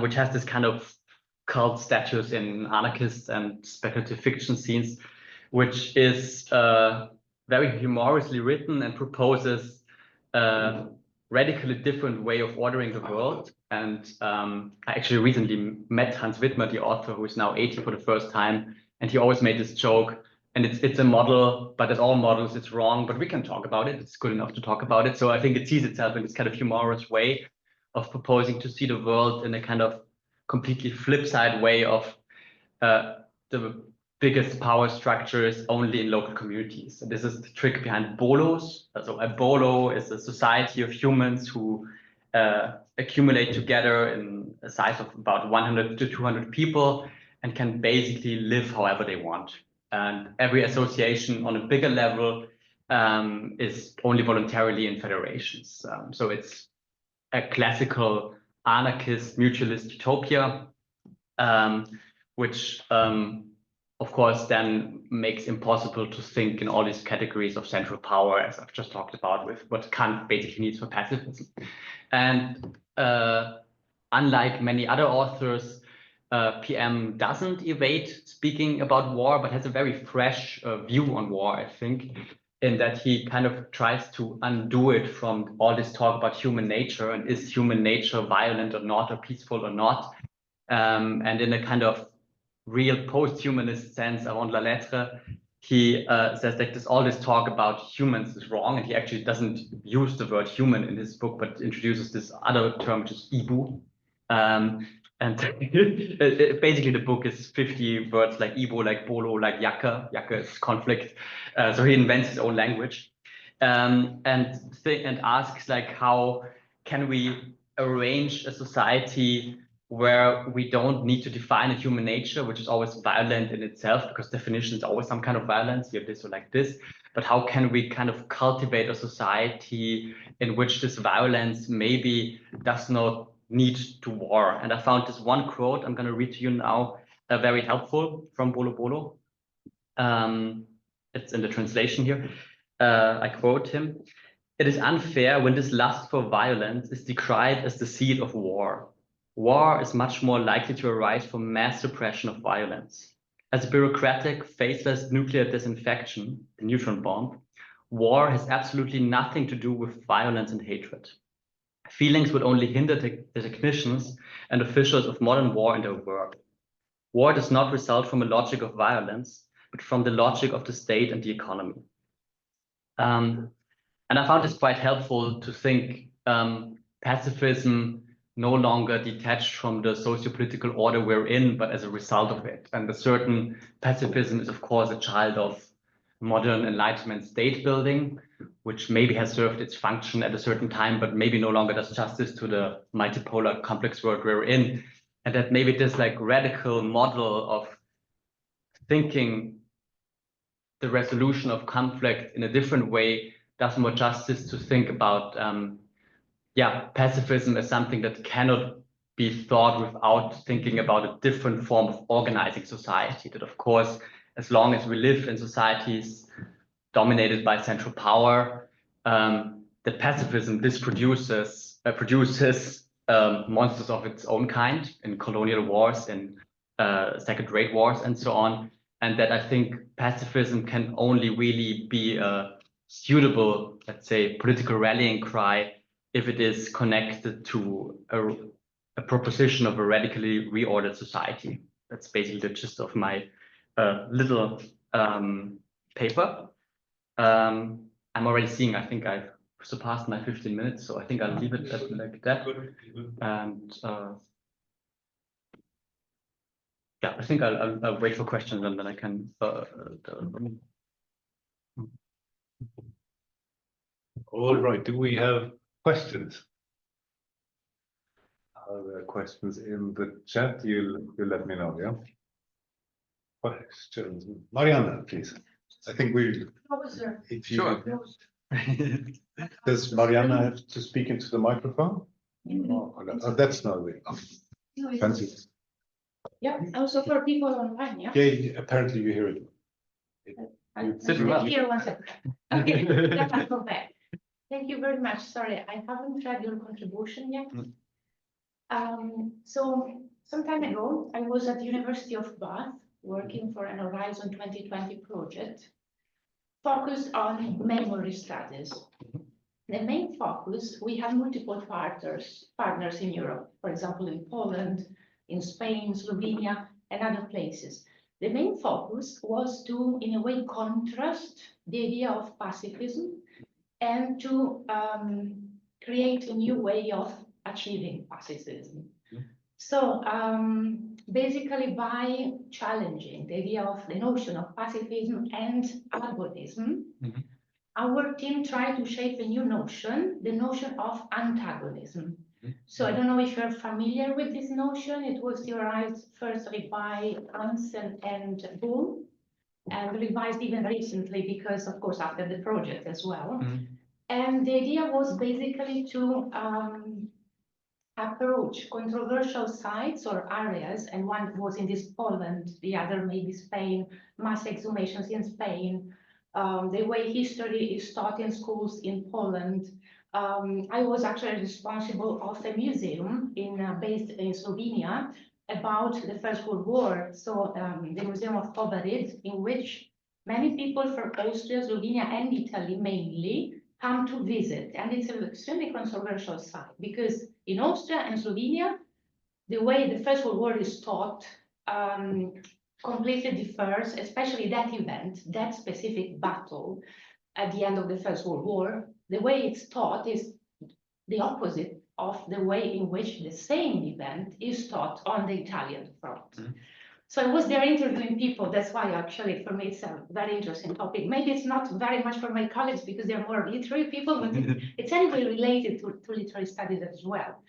which has this kind of cult status in anarchist and speculative fiction scenes, which is very humorously written and proposes a radically different way of ordering the world. And I actually recently met Hans Wittmer, the author, who is now 80 for the first time, and he always made this joke. And it's a model, but as all models, it's wrong, but we can talk about it. It's good enough to talk about it. So I think it sees itself in this kind of humorous way of proposing to see the world in a kind of completely flip side way of the biggest power structures only in local communities. And this is the trick behind bolos. So a bolo is a society of humans who accumulate together in a size of about 100 to 200 people and can basically live however they want. And every association on a bigger level is only voluntarily in federations. So it's a classical anarchist mutualist utopia, which of course then makes impossible to think in all these categories of central power, as I've just talked about, with what Kant basically needs for pacifism. And unlike many other authors, PM doesn't evade speaking about war, but has a very fresh view on war, I think. in that he kind of tries to undo it from all this talk about human nature and is human nature violent or not, or peaceful or not. And in a kind of real post-humanist sense, avant la lettre, he says that all this talk about humans is wrong, and he actually doesn't use the word human in his book, but introduces this other term, which is Ibu. And basically the book is 50 words like Ibo, like Bolo, like Yaka. Yaka is conflict. So he invents his own language, and asks like, how can we arrange a society where we don't need to define a human nature, which is always violent in itself, because definition is always some kind of violence, you have this or like this, but how can we kind of cultivate a society in which this violence maybe does not need to war? And I found this one quote I'm going to read to you now, very helpful, from Bolo Bolo. It's in the translation here. I quote him: "It is unfair when this lust for violence is decried as the seed of war. War is much more likely to arise from mass suppression of violence. As a bureaucratic, faceless nuclear disinfection, the neutron bomb, war has absolutely nothing to do with violence and hatred. Feelings would only hinder the technicians and officials of modern war in their work. War does not result from a logic of violence, but from the logic of the state and the economy." And I found this quite helpful to think pacifism no longer detached from the socio-political order we're in, but as a result of it. And a certain pacifism is, of course, a child of modern Enlightenment state building, which maybe has served its function at a certain time, but maybe no longer does justice to the multipolar complex world we're in. And that maybe this like radical model of thinking the resolution of conflict in a different way does more justice to think about pacifism as something that cannot be thought without thinking about a different form of organizing society. That, of course, as long as we live in societies dominated by central power, that pacifism produces monsters of its own kind in colonial wars, in second-rate wars, and so on. And that I think pacifism can only really be a suitable, let's say, political rallying cry if it is connected to a proposition of a radically reordered society. That's basically the gist of my little paper. I'm already seeing, I think I've surpassed my 15 minutes, so I think I'll leave it like that. And I think I'll wait for questions, and then I can. All right. Do we have questions? Are there questions in the chat? You let me know, yeah? Questions. Mariana, please. I think if you, Sure. Does Mariana have to speak into the microphone? Oh, that's not it. Fancy. Yeah, also for people online, yeah? Yeah, apparently you hear it. Here, one second. Okay, let us go back. Thank you very much. Sorry, I haven't read your contribution yet. So some time ago, I was at the University of Bath working for an Horizon 2020 project focused on memory studies. The main focus, we have multiple partners in Europe, for example, in Poland, in Spain, Slovenia, and other places. The main focus was to, in a way, contrast the idea of pacifism and to create a new way of achieving pacifism. So basically, by challenging the idea of the notion of pacifism and agonism, our team tried to shape a new notion, the notion of antagonism. So I don't know if you're familiar with this notion. It was theorized firstly by Hansen and Bull, and revised even recently because, of course, after the project as well. And the idea was basically to approach controversial sites or areas, and one was in this Poland, the other maybe Spain, mass exhumations in Spain, the way history is taught in schools in Poland. I was actually responsible of a museum based in Slovenia about the First World War. So the Museum of Kobarid, in which many people from Austria, Slovenia, and Italy mainly come to visit. And it's an extremely controversial site because in Austria and Slovenia, the way the First World War is taught completely differs, especially that event, that specific battle at the end of the First World War. The way it's taught is the opposite of the way in which the same event is taught on the Italian front. Mm-hmm. So I was there interviewing people. That's why actually for me it's a very interesting topic. Maybe it's not very much for my colleagues because they're more literary people, but it's anyway related to literary studies as well.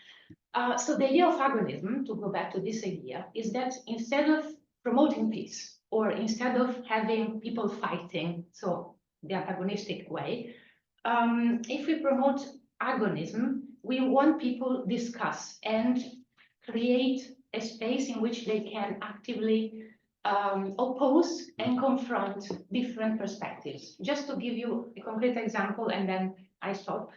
So the idea of agonism, to go back to this idea, is that instead of promoting peace or instead of having people fighting, so the antagonistic way, if we promote agonism, we want people discuss and create a space in which they can actively oppose and confront different perspectives. Just to give you a concrete example, and then I stop.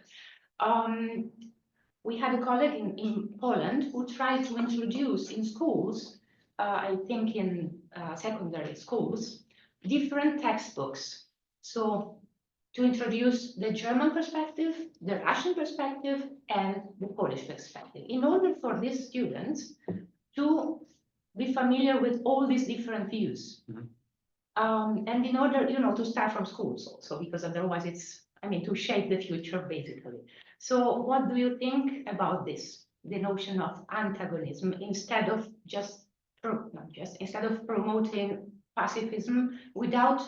We had a colleague in Poland who tried to introduce in schools, I think in secondary schools, different textbooks. So to introduce the German perspective, the Russian perspective, and the Polish perspective, in order for these students to be familiar with all these different views. Mm-hmm. And in order, to start from schools also, because otherwise it's, to shape the future, basically. So what do you think about this, the notion of antagonism, instead of instead of promoting pacifism without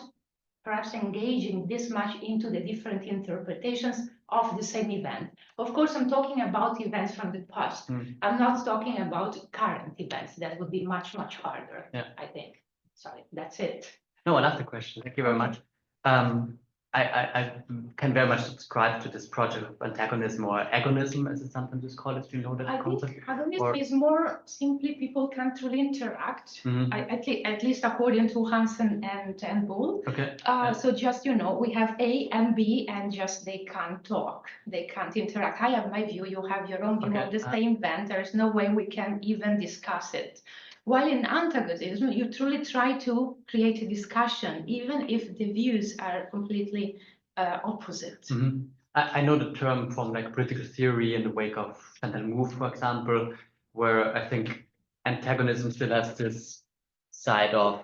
perhaps engaging this much into the different interpretations of the same event? Of course, I'm talking about events from the past. Mm. I'm not talking about current events. That would be much, much harder, I think. Sorry, that's it. No, I love the question. Thank you very much. I can very much subscribe to this project of antagonism or agonism, as it's sometimes is called, if you know that concept. Think agonism is more simply people can't really interact, mm-hmm. at least according to Hansen and Bull. Okay. So just, we have A and B and just they can't talk, they can't interact. I have my view, you have your own view of the same event. There's no way we can even discuss it. While in antagonism, you truly try to create a discussion, even if the views are completely opposite. Mm-hmm. I know the term from political theory in the wake of Chantal Mouffe, for example, where I think antagonism still has this side of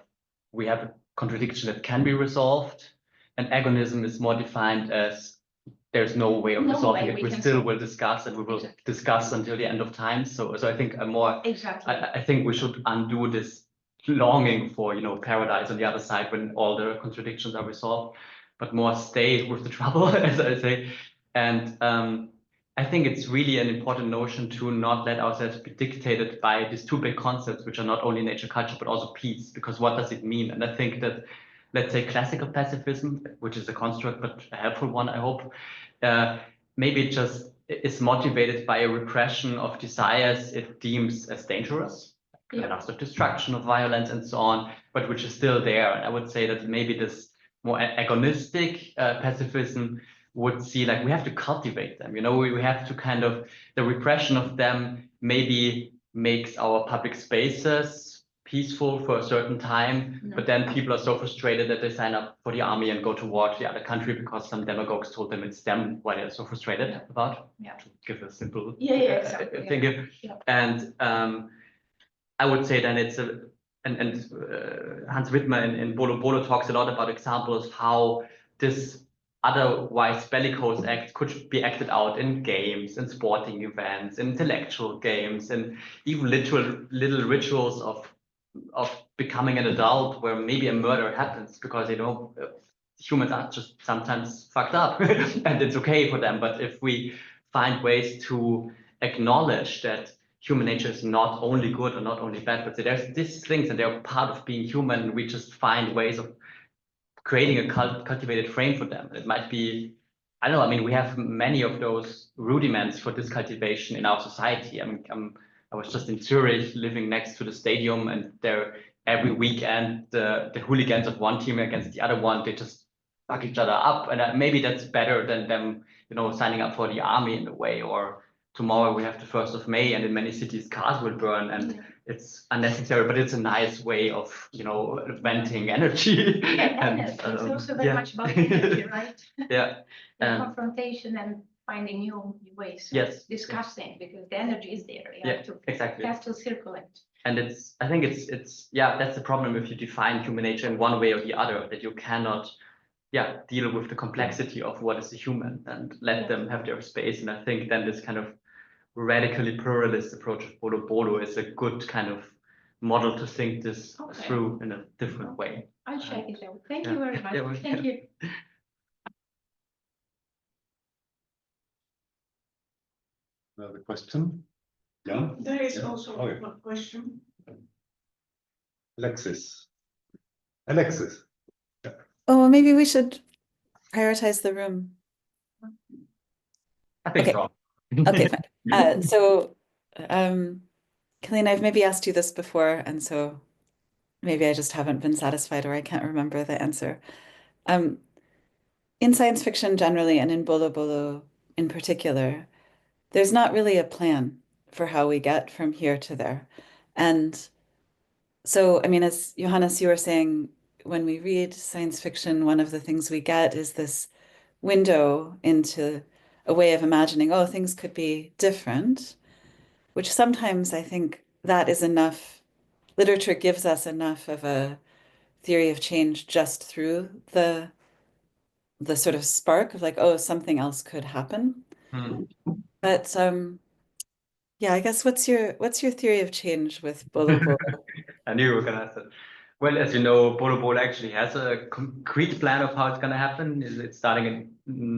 we have a contradiction that can be resolved, and agonism is more defined as there's no way of resolving it. We still will discuss, and we will discuss until the end of time. So I think I think we should undo this longing for paradise on the other side when all the contradictions are resolved, but more stay with the trouble, as I say. And I think it's really an important notion to not let ourselves be dictated by these two big concepts, which are not only nature culture but also peace. Because what does it mean? And I think that, let's say, classical pacifism, which is a construct but a helpful one, I hope. Maybe it just is motivated by a repression of desires it deems as dangerous, enough of destruction, of violence, and so on, but which is still there. And I would say that maybe this more agonistic pacifism would see we have to cultivate them. We have to kind of, the repression of them maybe makes our public spaces peaceful for a certain time, but then people are so frustrated that they sign up for the army and go to war to the other country because some demagogues told them it's them what they're so frustrated about. To give a simple thing. Yeah. And I would say then it's Hans Wittmer in Bolo Bolo talks a lot about examples how this otherwise bellicose act could be acted out in games, in sporting events, in intellectual games, and even little rituals of becoming an adult where maybe a murder happens because humans are just sometimes fucked up and it's okay for them. But if we find ways to acknowledge that human nature is not only good or not only bad, but there's these things and they're part of being human, we just find ways of creating a cultivated frame for them. It might be, I don't know, we have many of those rudiments for this cultivation in our society. I was just in Zurich, living next to the stadium, and there every weekend the hooligans of one team against the other one, they just fuck each other up, and maybe that's better than them, signing up for the army in a way, or tomorrow we have the 1st of May, and in many cities cars will burn, and it's unnecessary, but it's a nice way of, you know, venting energy. And it's also very much about energy, right? Yeah. Confrontation and finding new ways Yes. of discussing, because the energy is there. You Yeah, have to, exactly. it has to circulate. And I think it's yeah, that's the problem if you define human nature in one way or the other, that you cannot deal with the complexity of what is a human and let them have their space. And I think then this kind of radically pluralist approach of Bolo Bolo is a good kind of model to think this through in a different way. I'll check it out. Thank you very much. Yeah, well, Thank you. Another question? Yeah, There is also Oh, yeah. one question. Alexis. Oh, maybe we should prioritize the room. I think Okay. so. Okay, fine. Colleen, I've maybe asked you this before, and so maybe I just haven't been satisfied, or I can't remember the answer. In science fiction generally, and in Bolo Bolo in particular, there's not really a plan for how we get from here to there. And so, I mean, as Johannes, you were saying, when we read science fiction, one of the things we get is this window into a way of imagining, oh, things could be different, which sometimes I think that is enough. Literature gives us enough of a theory of change just through the sort of spark of like, oh, something else could happen. But yeah, I guess what's your theory of change with Bolo Bolo? I knew you were gonna ask that. Well, as you know, Bolo Bolo actually has a concrete plan of how it's gonna happen. It's starting in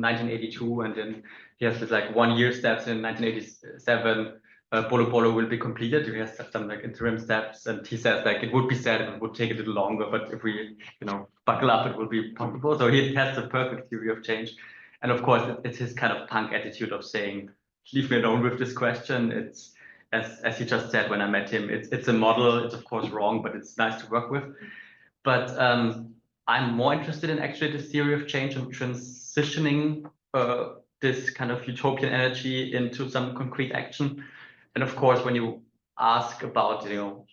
1982, and then he has this like 1 year steps in 1987. Bolo Bolo will be completed. He has some like interim steps, and he says like it would be sad if it would take a little longer, but if we, you know, buckle up, it will be possible. So he has the perfect theory of change, and of course, it's his kind of punk attitude of saying, "Leave me alone with this question." It's as he just said when I met him. It's a model. It's of course wrong, but it's nice to work with. But I'm more interested in actually this theory of change and transitioning this kind of utopian energy into some concrete action. And of course, when you ask about, you know,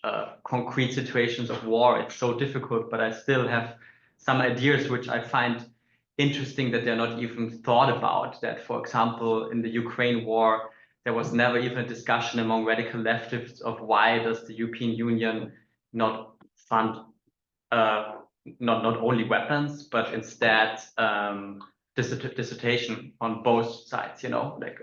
concrete situations of war, it's so difficult, but I still have some ideas which I find interesting that they're not even thought about. That, for example, in the Ukraine war, there was never even a discussion among radical leftists of why does the European Union not fund not only weapons, but instead dissertation on both sides, you know, like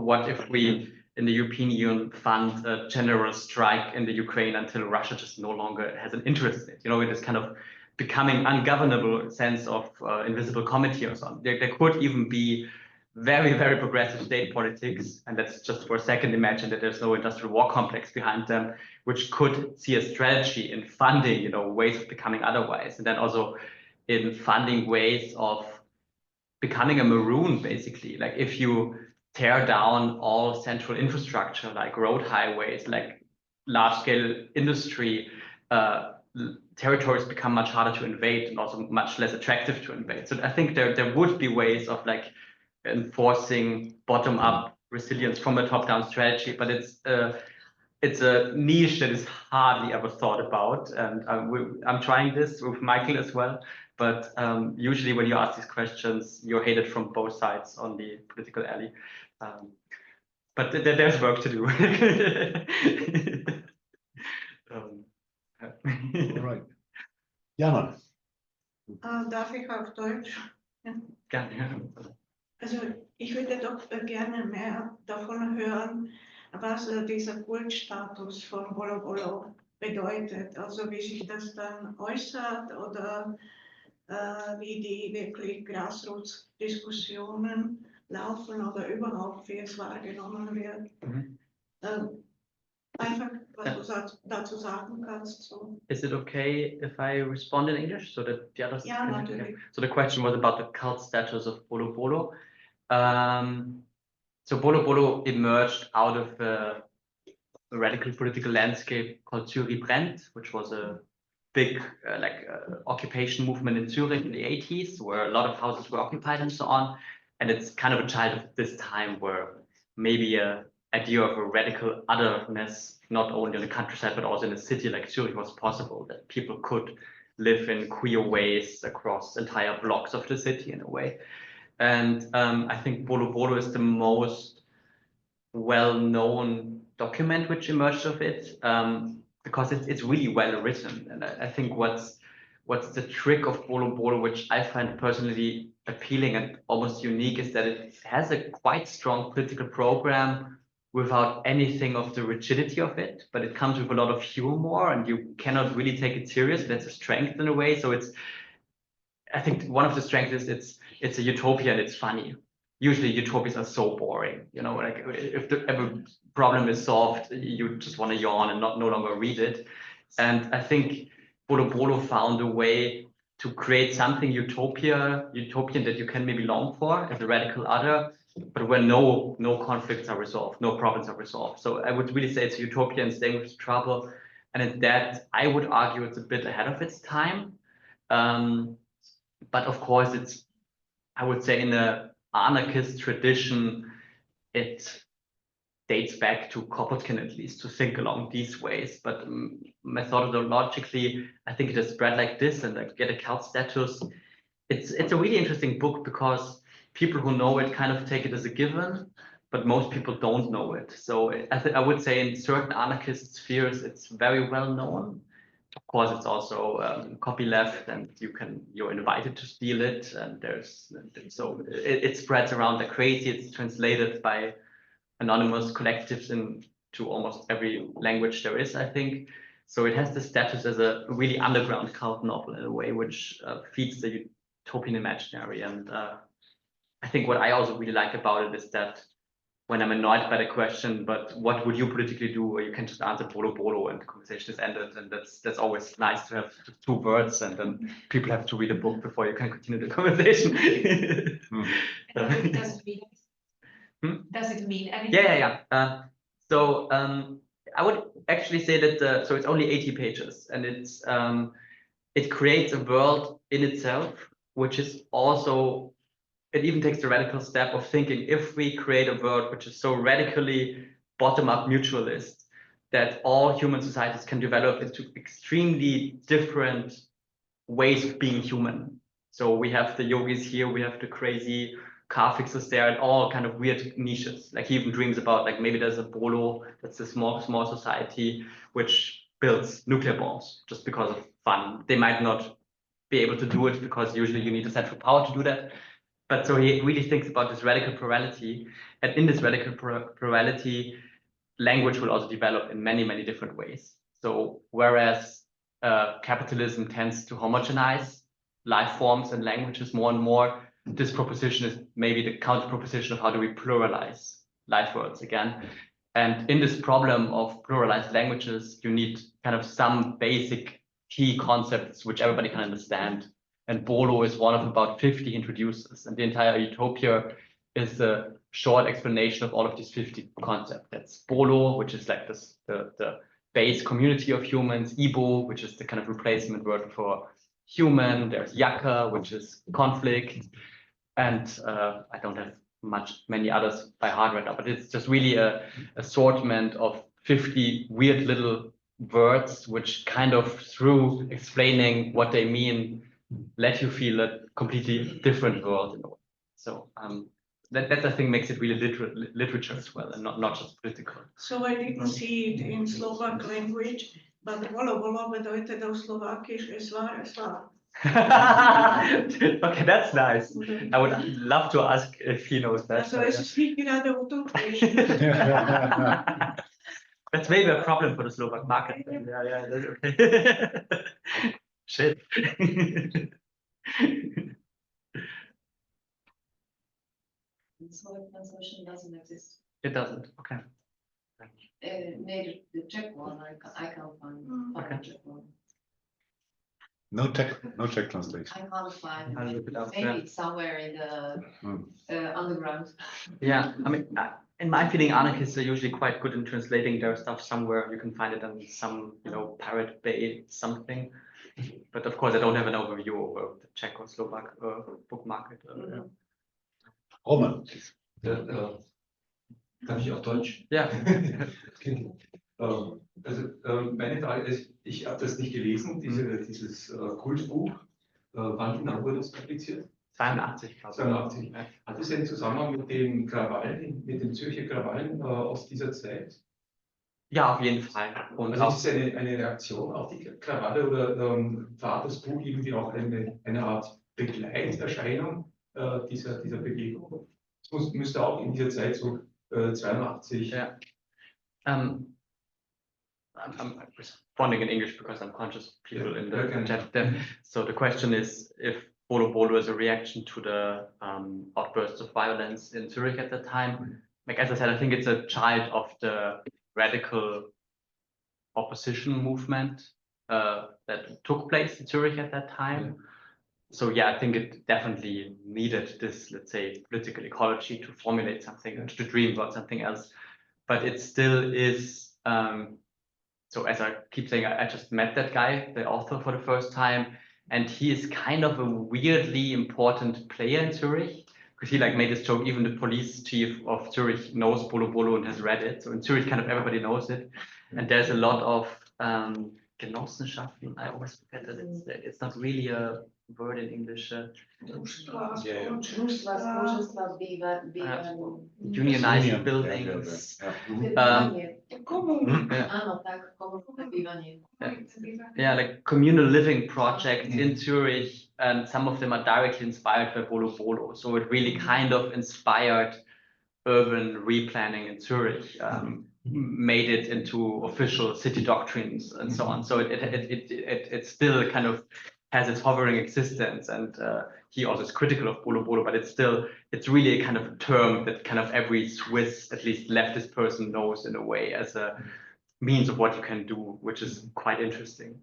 what if we in the European Union fund a general strike in the Ukraine until Russia just no longer has an interest in it, you know, it is kind of becoming ungovernable sense of invisible committee or something. There could even be very, very progressive state politics, and let's just for a second imagine that there's no industrial war complex behind them, which could see a strategy in funding, you know, ways of becoming otherwise, and then also in funding ways of becoming a maroon, basically. Like if you tear down all central infrastructure, like road highways, like large-scale industry, territories become much harder to invade and also much less attractive to invade. So I think there would be ways of like enforcing bottom-up resilience from a top-down strategy, but it's a niche that is hardly ever thought about, and I'm trying this with Michael as well, but usually when you ask these questions, you're hated from both sides on the political alley, but there's work to do. All right. Jana. Darf ich auf Deutsch? Gerne. Also ich würde doch gerne mehr davon hören, was dieser Kultstatus von Bolo Bolo bedeutet. Also wie sich das dann äußert oder wie die wirklich Grassroots-Diskussionen laufen oder überhaupt wie es wahrgenommen wird. Einfach, was du dazu sagen kannst. So. Is it okay if I respond in English so that the others Yeah, can? natürlich. So the question was about the cult status of Bolo Bolo. So Bolo Bolo emerged out of a radical political landscape called Zürich brennt, which was a big occupation movement in Zurich in the 80s, where a lot of houses were occupied and so on. And it's kind of a child of this time where maybe a idea of a radical otherness, not only in the countryside, but also in a city like Zurich was possible, that people could live in queer ways across entire blocks of the city in a way. And I think Bolo Bolo is the most well-known document which emerged of it, because it's really well written. And I think what's the trick of Bolo Bolo, which I find personally appealing and almost unique, is that it has a quite strong political program without anything of the rigidity of it, but it comes with a lot of humor, and you cannot really take it serious. That's a strength in a way. So I think one of the strengths is it's a utopia and it's funny. Usually utopias are so boring, you know, like if every problem is solved, you just want to yawn and no longer read it. And I think Bolo Bolo found a way to create something utopian that you can maybe long for as a radical other, but where no conflicts are resolved, no problems are resolved. So I would really say it's a utopian staying with trouble. And in that, I would argue it's a bit ahead of its time. But of course, I would say in the anarchist tradition, it dates back to Kropotkin, at least, to think along these ways. But methodologically, I think it has spread like this and like get a cult status. It's a really interesting book because people who know it kind of take it as a given, but most people don't know it. So I would say in certain anarchist spheres, it's very well known. Of course, it's also copyleft, and you're invited to steal it. And so it spreads around like crazy. It's translated by anonymous collectives into almost every language there is, I think. So it has the status as a really underground cult novel in a way, which feeds the utopian imaginary. And I think what I also really like about it is that when I'm annoyed by the question, but what would you politically do? Or you can just answer Bolo Bolo and the conversation is ended. And that's always nice to have 2 words, and then people have to read a book before you can continue the conversation. And does it mean? Does it mean anything? Yeah. So I would actually say that so it's only 80 pages, and it creates a world in itself, which is also, it even takes the radical step of thinking, if we create a world which is so radically bottom-up mutualist that all human societies can develop into extremely different ways of being human. So we have the yogis here, we have the crazy car fixers there, and all kind of weird niches. Like he even dreams about like maybe there's a Bolo, that's a small society which builds nuclear bombs just because of fun. They might not be able to do it because usually you need a central power to do that. But so he really thinks about this radical plurality, and in this radical plurality, language will also develop in many, many different ways. So whereas capitalism tends to homogenize life forms and languages more and more, this proposition is maybe the counter proposition of how do we pluralize life worlds again. And in this problem of pluralized languages, you need kind of some basic key concepts which everybody can understand. And Bolo is one of about 50 introducers, and the entire utopia is a short explanation of all of these 50 concepts. That's Bolo, which is like this, the base community of humans, Ibo, which is the kind of replacement word for human. There's Yaka, which is conflict, and I don't have many others by heart right now, but it's just really a assortment of 50 weird little words, which kind of through explaining what they mean, let you feel a completely different world in a way. So that I think makes it really literature as well, and not just political. So I didn't see it in Slovak language, but Bolo Bolo bedeutet auf Slowakisch, es war. Okay, that's nice. I would love to ask if he knows that. Also es ist nicht gerade utopisch. That's maybe a problem for the Slovak market. Yeah, that's okay. Shit. Slovak translation doesn't exist. It doesn't. Okay. Maybe the Czech one, I can't find the Czech one. No Czech translation. I can't find I'll it. look it up. Maybe it's somewhere in the underground. Yeah, I mean, in my feeling, anarchists are usually quite good in translating their stuff somewhere. You can find it on some, Pirate Bay something. But of course, I don't have an overview over the Czech or Slovak book market. Roman. Darf ich auch Deutsch? Ja. Meine Frage ist, ich habe das nicht gelesen, dieses Kultbuch. Wann genau wurde das publiziert? 82, glaube ich. 82. Hat es einen Zusammenhang mit den Krawallen, mit den Zürcher Krawallen aus dieser Zeit? Ja, auf jeden Fall. Und Also auch, ist es eine Reaktion auf die Krawalle oder war das Buch irgendwie auch eine Art Begleiterscheinung dieser Bewegung? Es müsste auch in dieser Zeit so 82. yeah. I'm responding in English because I'm conscious of people in the chat there. So the question is if Bolo Bolo is a reaction to the outbursts of violence in Zurich at the time. Like, as I said, I think it's a child of the radical opposition movement that took place in Zurich at that time. So yeah, I think it definitely needed this, let's say, political ecology to formulate something, to dream about something else. But it still is, so as I keep saying, I just met that guy, the author, for the first time, and he is kind of a weirdly important player in Zurich, because he like made this joke, even the police chief of Zurich knows Bolo Bolo and has read it. So in Zurich, kind of everybody knows it. And there's a lot of Genossenschaften, I always forget that it's not really a word in English. Unionized buildings. Yeah, like communal living projects in Zurich, and some of them are directly inspired by Bolo Bolo. So it really kind of inspired urban replanning in Zurich, made it into official city doctrines and so on. So it still kind of has its hovering existence, and he also is critical of Bolo Bolo, but it's really a kind of a term that kind of every Swiss, at least leftist person, knows in a way as a means of what you can do, which is quite interesting.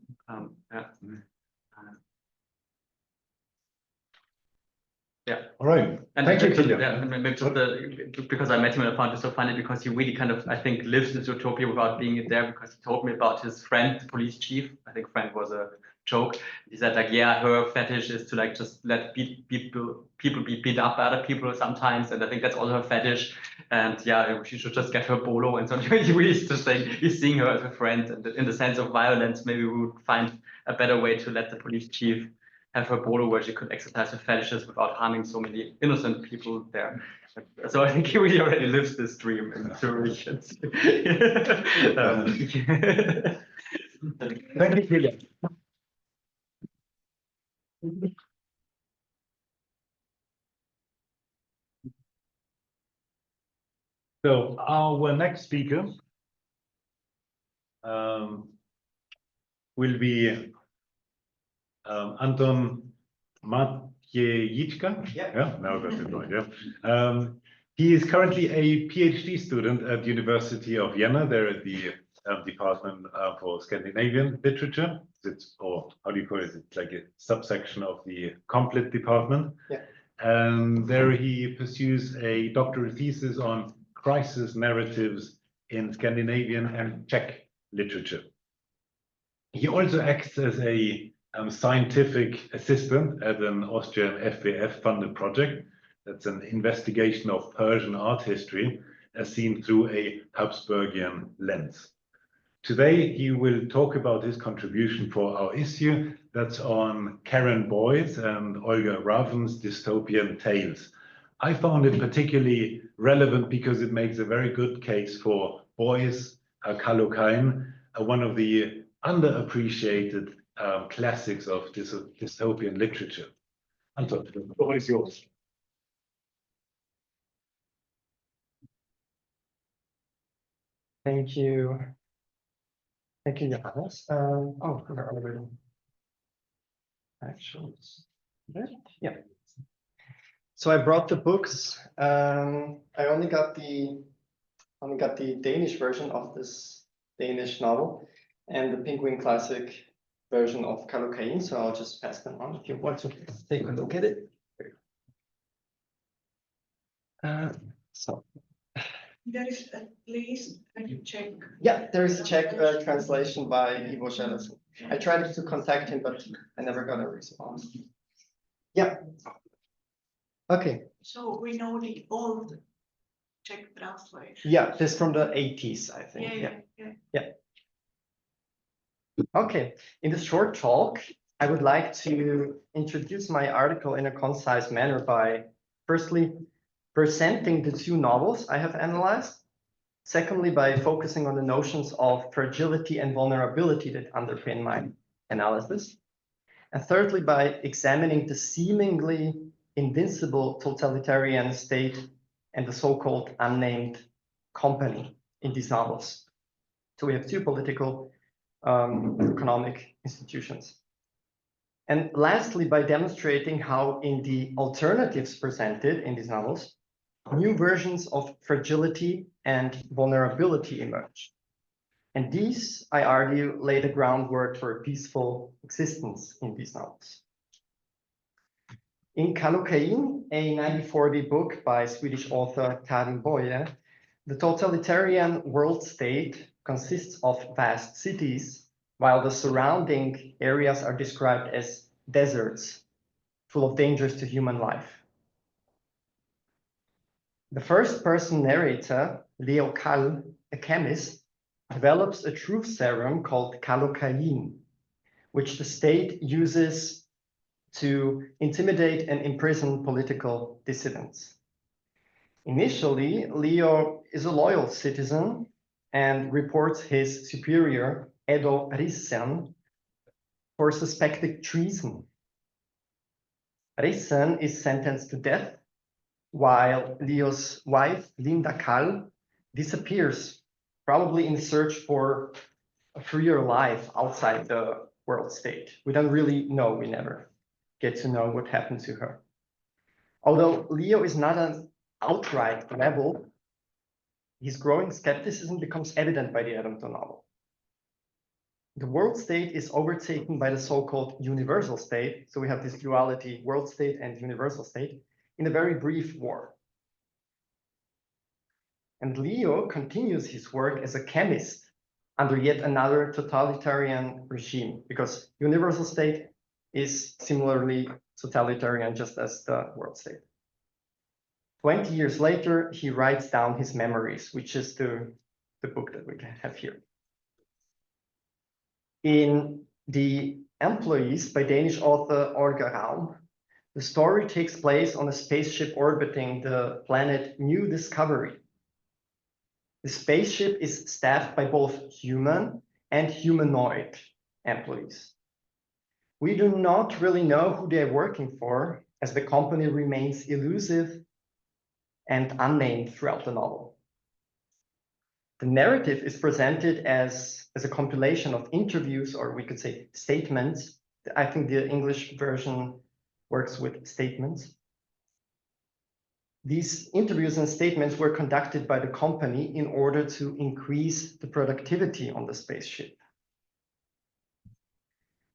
Yeah. All right. And thank you, Killian. Yeah, and maybe just because I met him and I found it so funny, because he really kind of, I think, lives this utopia without being there, because he told me about his friend, the police chief. I think friend was a joke. He said, like, yeah, her fetish is to like just let people be beat up by other people sometimes, and I think that's also her fetish. And yeah, she should just get her bolo. And so he really is just saying he's seeing her as a friend, and in the sense of violence, maybe we would find a better way to let the police chief have her bolo where she could exercise her fetishes without harming so many innocent people there. So I think he really already lives this dream in Zurich. Thank you, Killian. So our next speaker will be Anton Matejicka. Yeah, now I got it right. Yeah. He is currently a PhD student at the University of Vienna. There at the Department for Scandinavian Literature. It's, or how do you call it? It's like a subsection of the complete department. Yeah. And there he pursues a doctoral thesis on crisis narratives in Scandinavian and Czech literature. He also acts as a scientific assistant at an Austrian FWF funded project. That's an investigation of Persian art history as seen through a Habsburgian lens. Today, he will talk about his contribution for our issue. That's on Karen Boyd's and Olga Raven's dystopian tales. I found it particularly relevant because it makes a very good case for Boy's Kallocain, one of the underappreciated classics of dystopian literature. Anton, the floor is yours. Thank you. Thank you, Johannes. Oh, we're already. Actually, yeah. So I brought the books. I only got the Danish version of this Danish novel and the Penguin Classic version of Kallocain. So I'll just pass them on if you want to take a look at it. So. There is at least a Czech. Yeah, there is a Czech translation by Ivo Šelesný. I tried to contact him, but I never got a response. Yeah. Okay. So we know the old Czech translation. Yeah, this from the 80s, I think. Yeah. Okay, in this short talk, I would like to introduce my article in a concise manner by firstly presenting the two novels I have analyzed. Secondly, by focusing on the notions of fragility and vulnerability that underpin my analysis. And thirdly, by examining the seemingly invincible totalitarian state and the so-called unnamed company in these novels. So we have two political economic institutions. And lastly, by demonstrating how in the alternatives presented in these novels, new versions of fragility and vulnerability emerge. And these, I argue, lay the groundwork for a peaceful existence in these novels. In Kallocain, a 1940 book by Swedish author Karin Boye, the totalitarian world state consists of vast cities, while the surrounding areas are described as deserts, full of dangers to human life. The first-person narrator, Leo Kall, a chemist, develops a truth serum called Kallocain, which the state uses to intimidate and imprison political dissidents. Initially, Leo is a loyal citizen and reports his superior, Edo Rissen, for suspected treason. Rissen is sentenced to death, while Leo's wife, Linda Kall, disappears, probably in search for a freer life outside the world state. We don't really know, we never get to know what happened to her. Although Leo is not an outright rebel, his growing skepticism becomes evident by the end of the novel. The world state is overtaken by the so-called universal state, so we have this duality, world state and universal state, in a very brief war. And Leo continues his work as a chemist under yet another totalitarian regime, because universal state is similarly totalitarian just as the world state. 20 years later, he writes down his memories, which is the book that we have here. In The Employees by Danish author Olga Raum, the story takes place on a spaceship orbiting the planet New Discovery. The spaceship is staffed by both human and humanoid employees. We do not really know who they're working for, as the company remains elusive and unnamed throughout the novel. The narrative is presented as a compilation of interviews, or we could say statements. I think the English version works with statements. These interviews and statements were conducted by the company in order to increase the productivity on the spaceship.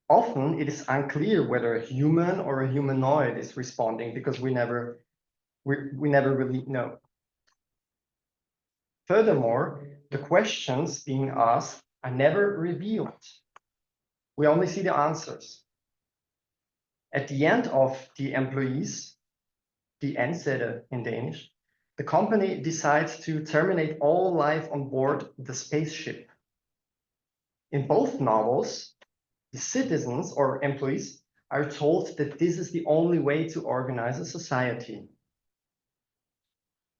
Often it is unclear whether a human or a humanoid is responding, because we never really know. Furthermore, the questions being asked are never revealed. We only see the answers. At the end of The Employees, the Ansatte in Danish, the company decides to terminate all life on board the spaceship. In both novels, the citizens or employees are told that this is the only way to organize a society.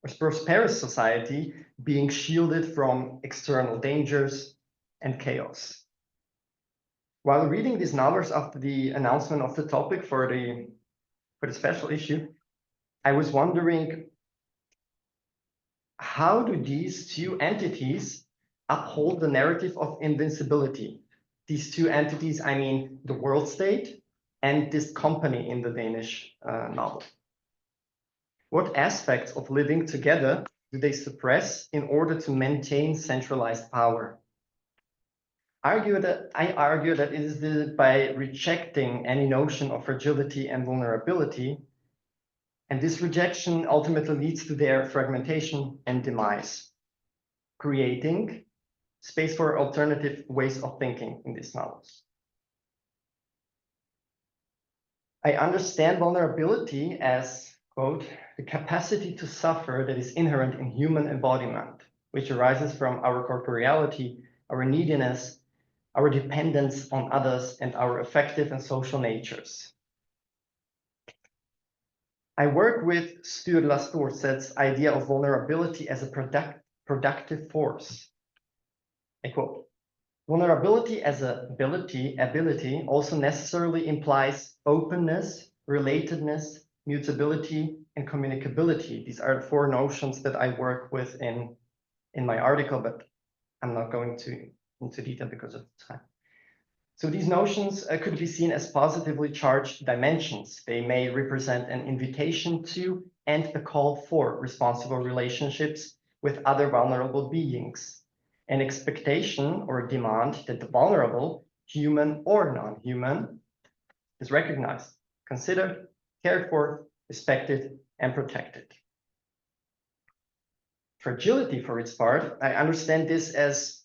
A prosperous society being shielded from external dangers and chaos. While reading these novels after the announcement of the topic for the special issue, I was wondering, how do these two entities uphold the narrative of invincibility? These two entities, I mean the world state and this company in the Danish novel. What aspects of living together do they suppress in order to maintain centralized power? I argue that it is by rejecting any notion of fragility and vulnerability, and this rejection ultimately leads to their fragmentation and demise, creating space for alternative ways of thinking in these novels. I understand vulnerability as quote, the capacity to suffer that is inherent in human embodiment, which arises from our corporeality, our neediness, our dependence on others, and our affective and social natures. I work with Sturla Storset's idea of vulnerability as a productive force. I quote, vulnerability as an ability also necessarily implies openness, relatedness, mutability, and communicability. These are the four notions that I work with in my article, but I'm not going into detail because of time. So these notions could be seen as positively charged dimensions. They may represent an invitation to and a call for responsible relationships with other vulnerable beings, an expectation or demand that the vulnerable, human or non-human, is recognized, considered, cared for, respected, and protected. Fragility, for its part, I understand this as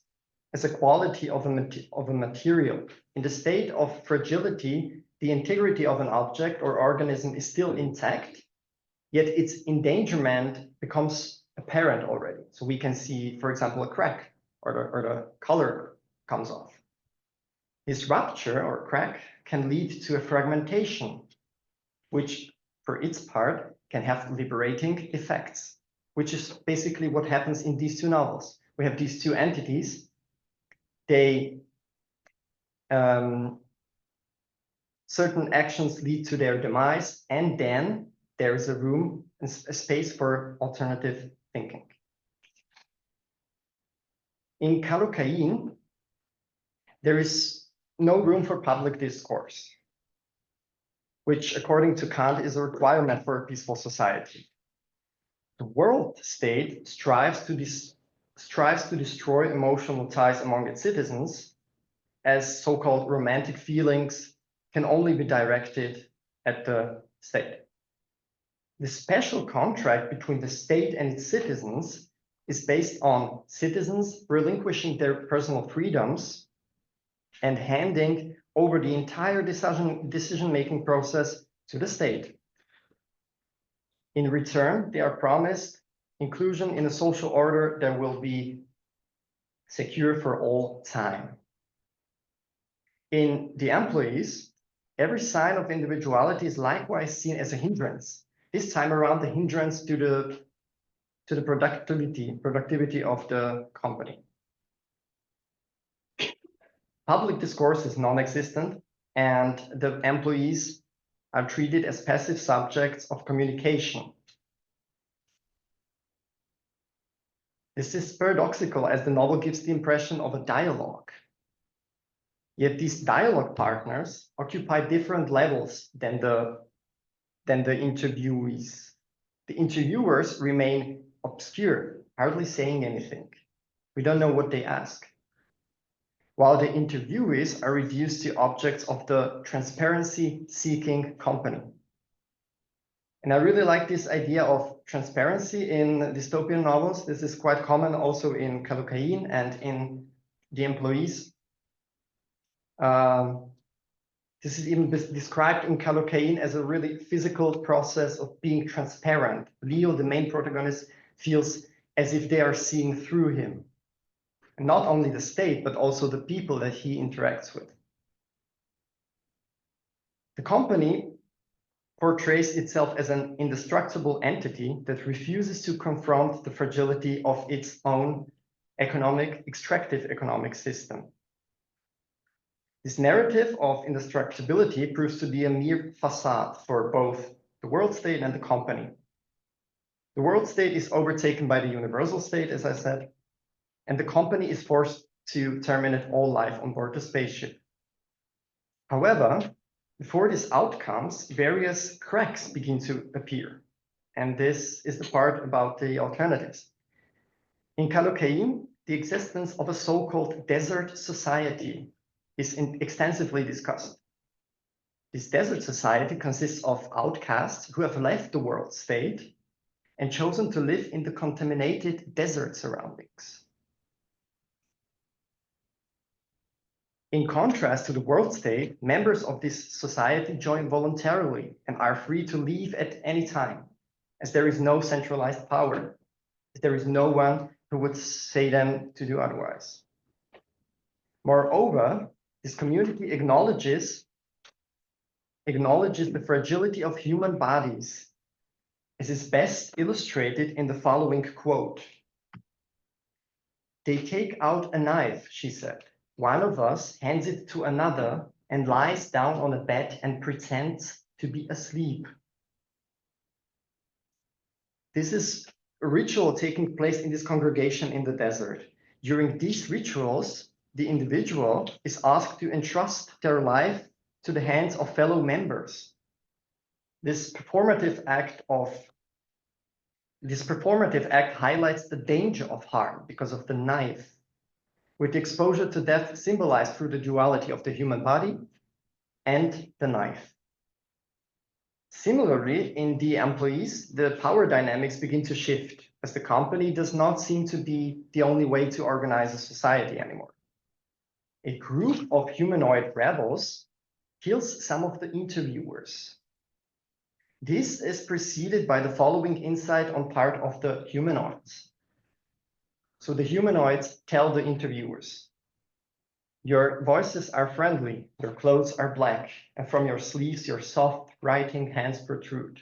a quality of a material. In the state of fragility, the integrity of an object or organism is still intact, yet its endangerment becomes apparent already. So we can see, for example, a crack or the color comes off. This rupture or crack can lead to a fragmentation, which for its part can have liberating effects, which is basically what happens in these two novels. We have these two entities. They certain actions lead to their demise, and then there is a room, a space for alternative thinking. In Kallocain, there is no room for public discourse, which according to Kant is a requirement for a peaceful society. The world state strives to destroy emotional ties among its citizens, as so-called romantic feelings can only be directed at the state. The special contract between the state and its citizens is based on citizens relinquishing their personal freedoms and handing over the entire decision-making process to the state. In return, they are promised inclusion in a social order that will be secure for all time. In the employees, every sign of individuality is likewise seen as a hindrance. This time around, the hindrance to the productivity of the company. Public discourse is non-existent, and the employees are treated as passive subjects of communication. This is paradoxical, as the novel gives the impression of a dialogue. Yet these dialogue partners occupy different levels than the interviewees. The interviewers remain obscure, hardly saying anything. We don't know what they ask. While the interviewees are reduced to objects of the transparency-seeking company. And I really like this idea of transparency in dystopian novels. This is quite common also in Kallocain and in The Employees. This is even described in Kallocain as a really physical process of being transparent. Leo, the main protagonist, feels as if they are seeing through him. And not only the state, but also the people that he interacts with. The company portrays itself as an indestructible entity that refuses to confront the fragility of its own extractive economic system. This narrative of indestructibility proves to be a mere facade for both the world state and the company. The world state is overtaken by the universal state, as I said, and the company is forced to terminate all life on board the spaceship. However, before this outcomes, various cracks begin to appear. And this is the part about the alternatives. In Kallocain, the existence of a so-called desert society is extensively discussed. This desert society consists of outcasts who have left the world state and chosen to live in the contaminated desert surroundings. In contrast to the world state, members of this society join voluntarily and are free to leave at any time. as there is no centralized power, as there is no one who would say them to do otherwise. Moreover, this community acknowledges the fragility of human bodies, as is best illustrated in the following quote. "They take out a knife," she said. "One of us hands it to another and lies down on a bed and pretends to be asleep." This is a ritual taking place in this congregation in the desert. During these rituals, the individual is asked to entrust their life to the hands of fellow members. This performative act highlights the danger of harm because of the knife, with the exposure to death symbolized through the duality of the human body and the knife. Similarly, in the employees, the power dynamics begin to shift, as the company does not seem to be the only way to organize a society anymore. A group of humanoid rebels kills some of the interviewers. This is preceded by the following insight on part of the humanoids. So the humanoids tell the interviewers, "Your voices are friendly, your clothes are black, and from your sleeves your soft writing hands protrude.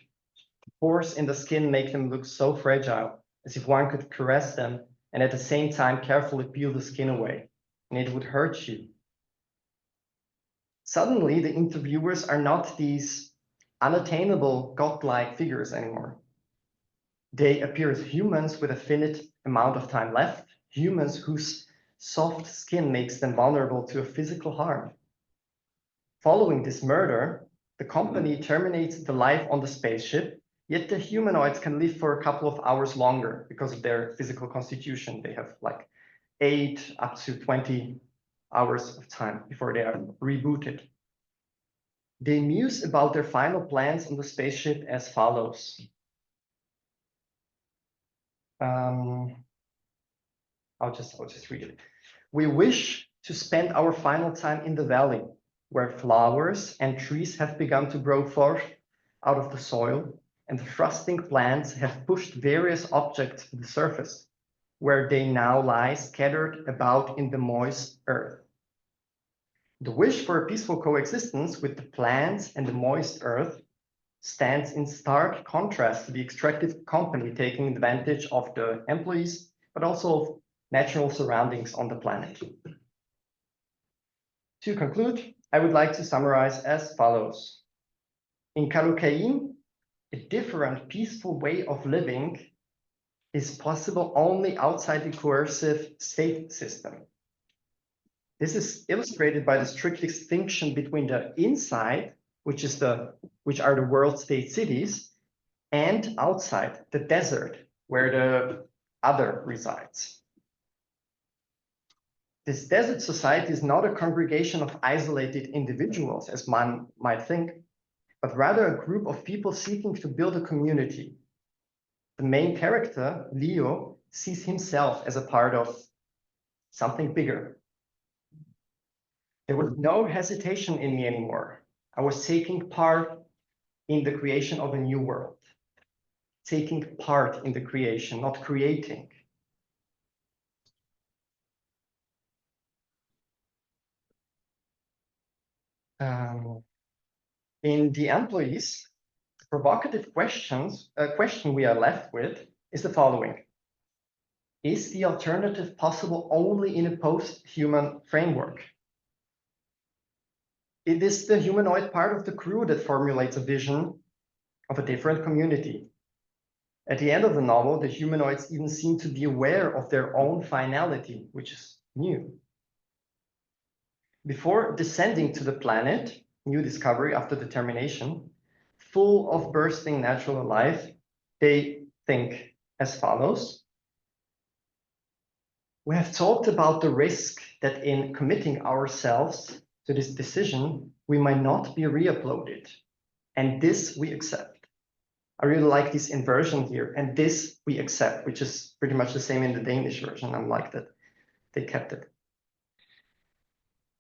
The pores in the skin make them look so fragile, as if one could caress them and at the same time carefully peel the skin away, and it would hurt you." Suddenly, the interviewers are not these unattainable godlike figures anymore. They appear as humans with a finite amount of time left, humans whose soft skin makes them vulnerable to a physical harm. Following this murder, the company terminates the life on the spaceship, yet the humanoids can live for a couple of hours longer because of their physical constitution. They have like 8 up to 20 hours of time before they are rebooted. They muse about their final plans on the spaceship as follows. I'll just read it. "We wish to spend our final time in the valley, where flowers and trees have begun to grow forth out of the soil, and the thrusting plants have pushed various objects to the surface, where they now lie scattered about in the moist earth. The wish for a peaceful coexistence with the plants and the moist earth stands in stark contrast to the extractive company taking advantage of the employees, but also of natural surroundings on the planet." To conclude, I would like to summarize as follows. In Kallocain, a different, peaceful way of living is possible only outside the coercive state system. This is illustrated by the strict distinction between the inside, which are the world-state cities, and outside, the desert, where the other resides. This desert society is not a congregation of isolated individuals, as one might think, but rather a group of people seeking to build a community. The main character, Leo, sees himself as a part of something bigger. There was no hesitation in me anymore. I was taking part in the creation of a new world. Taking part in the creation, not creating. In the employees, the provocative question we are left with is the following. Is the alternative possible only in a post-human framework? It is the humanoid part of the crew that formulates a vision of a different community. At the end of the novel, the humanoids even seem to be aware of their own finality, which is new. Before descending to the planet, new discovery after the termination, full of bursting natural life, they think as follows. We have talked about the risk that in committing ourselves to this decision, we might not be re-uploaded. And this we accept. I really like this inversion here, and this we accept, which is pretty much the same in the Danish version. I like that they kept it.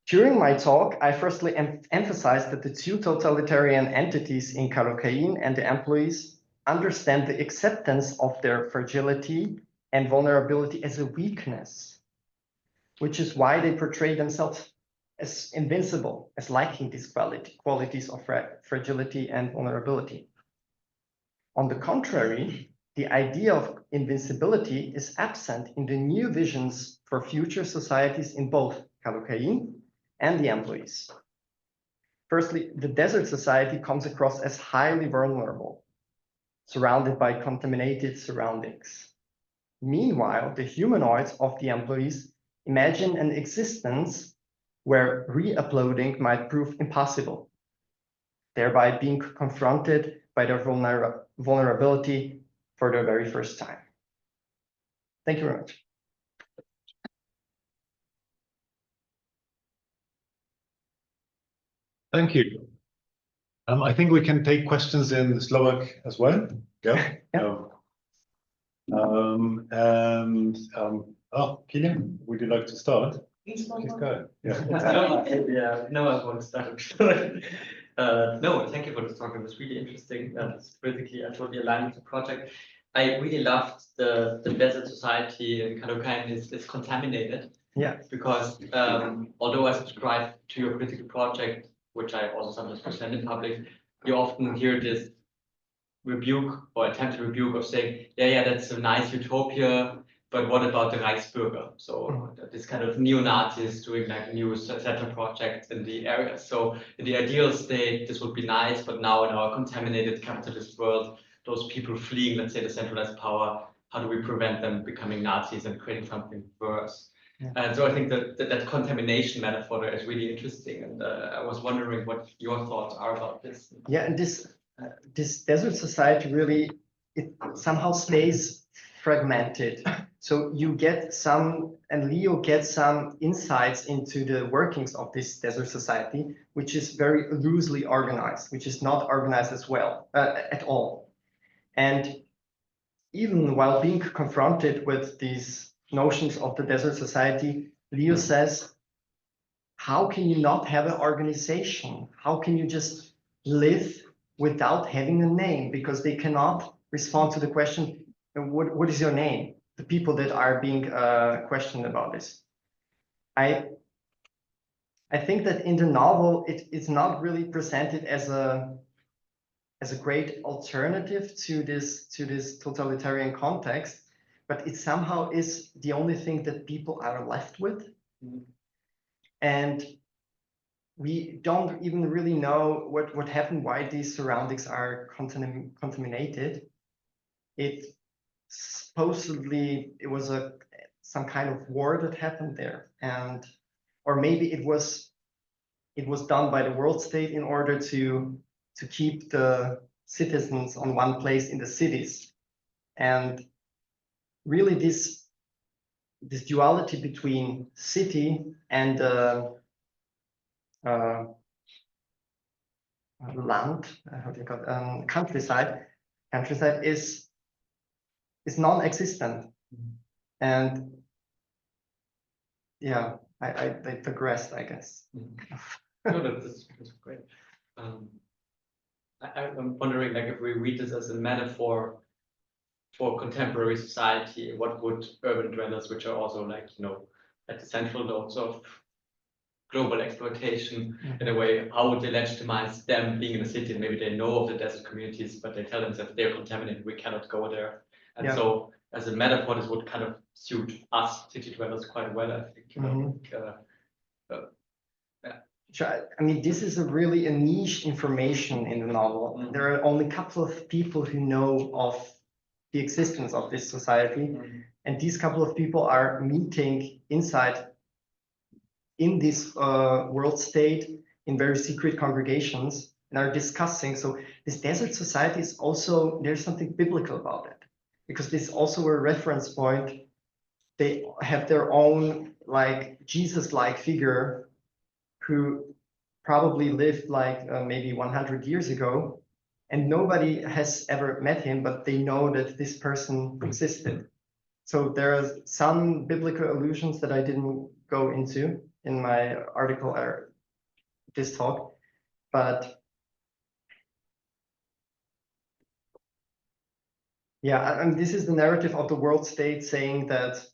During my talk, I firstly emphasized that the two totalitarian entities in Kallocain and the employees understand the acceptance of their fragility and vulnerability as a weakness, which is why they portray themselves as invincible, as lacking these qualities of fragility and vulnerability. On the contrary, the idea of invincibility is absent in the new visions for future societies in both Kallocain and the employees. Firstly, the desert society comes across as highly vulnerable, surrounded by contaminated surroundings. Meanwhile, the humanoids of the employees imagine an existence where re-uploading might prove impossible, thereby being confronted by their vulnerability for the very first time. Thank you very much. Thank you. I think we can take questions in Slovak as well. Yeah. Kilian, would you like to start? Please go. Yeah. No, I want to start. No, thank you for this talk. It was really interesting. Basically, I totally aligned with the project. I really loved the desert society in Kallocain is contaminated. Yeah. Because although I subscribe to your critical project, which I also sometimes present in public, you often hear this rebuke or attempted rebuke of saying, yeah, that's a nice utopia, but what about the Reichsbürger? So this kind of neo-Nazis doing like new settler projects in the area. So in the ideal state, this would be nice, but now in our contaminated capitalist world, those people fleeing, let's say, the centralized power, how do we prevent them becoming Nazis and creating something worse? Yeah. And so I think that contamination metaphor there is really interesting, and I was wondering what your thoughts are about this. Yeah, and this desert society really, it somehow stays fragmented. So you get some, and Leo gets some insights into the workings of this desert society, which is very loosely organized, which is not organized as well at all. And even while being confronted with these notions of the desert society, Leo says, how can you not have an organization? How can you just live without having a name? Because they cannot respond to the question, what is your name? The people that are being questioned about this. I think that in the novel, it's not really presented as a great alternative to this totalitarian context, but it somehow is the only thing that people are left with. Mm-hmm. And we don't even really know what happened, why these surroundings are contaminated. It supposedly, it was some kind of war that happened there, or maybe it was done by the world state in order to keep the citizens on one place in the cities. And really this duality between city and land, how do you call it, countryside is non-existent. And yeah, I digressed, I guess. No, that's great. I'm wondering, like, if we read this as a metaphor for contemporary society, what would urban dwellers, which are also like, at the central nodes of global exploitation, in a way, how would they legitimize them being in a city? And maybe they know of the desert communities, but they tell themselves they're contaminated, we cannot go there. And so as a metaphor, this would kind of suit us city dwellers quite well, I think. I mean, this is really a niche information in the novel. Mm-hmm. There are only a couple of people who know of the existence of this society. Mm-hmm. And these couple of people are meeting inside in this world state in very secret congregations and are discussing. So this desert society is also, there's something biblical about it, because this is also a reference point. They have their own like Jesus-like figure who probably lived like maybe 100 years ago, and nobody has ever met him, but they know that this person existed. So there are some biblical allusions that I didn't go into in my article or this talk, but Yeah, and this is the narrative of the world state saying that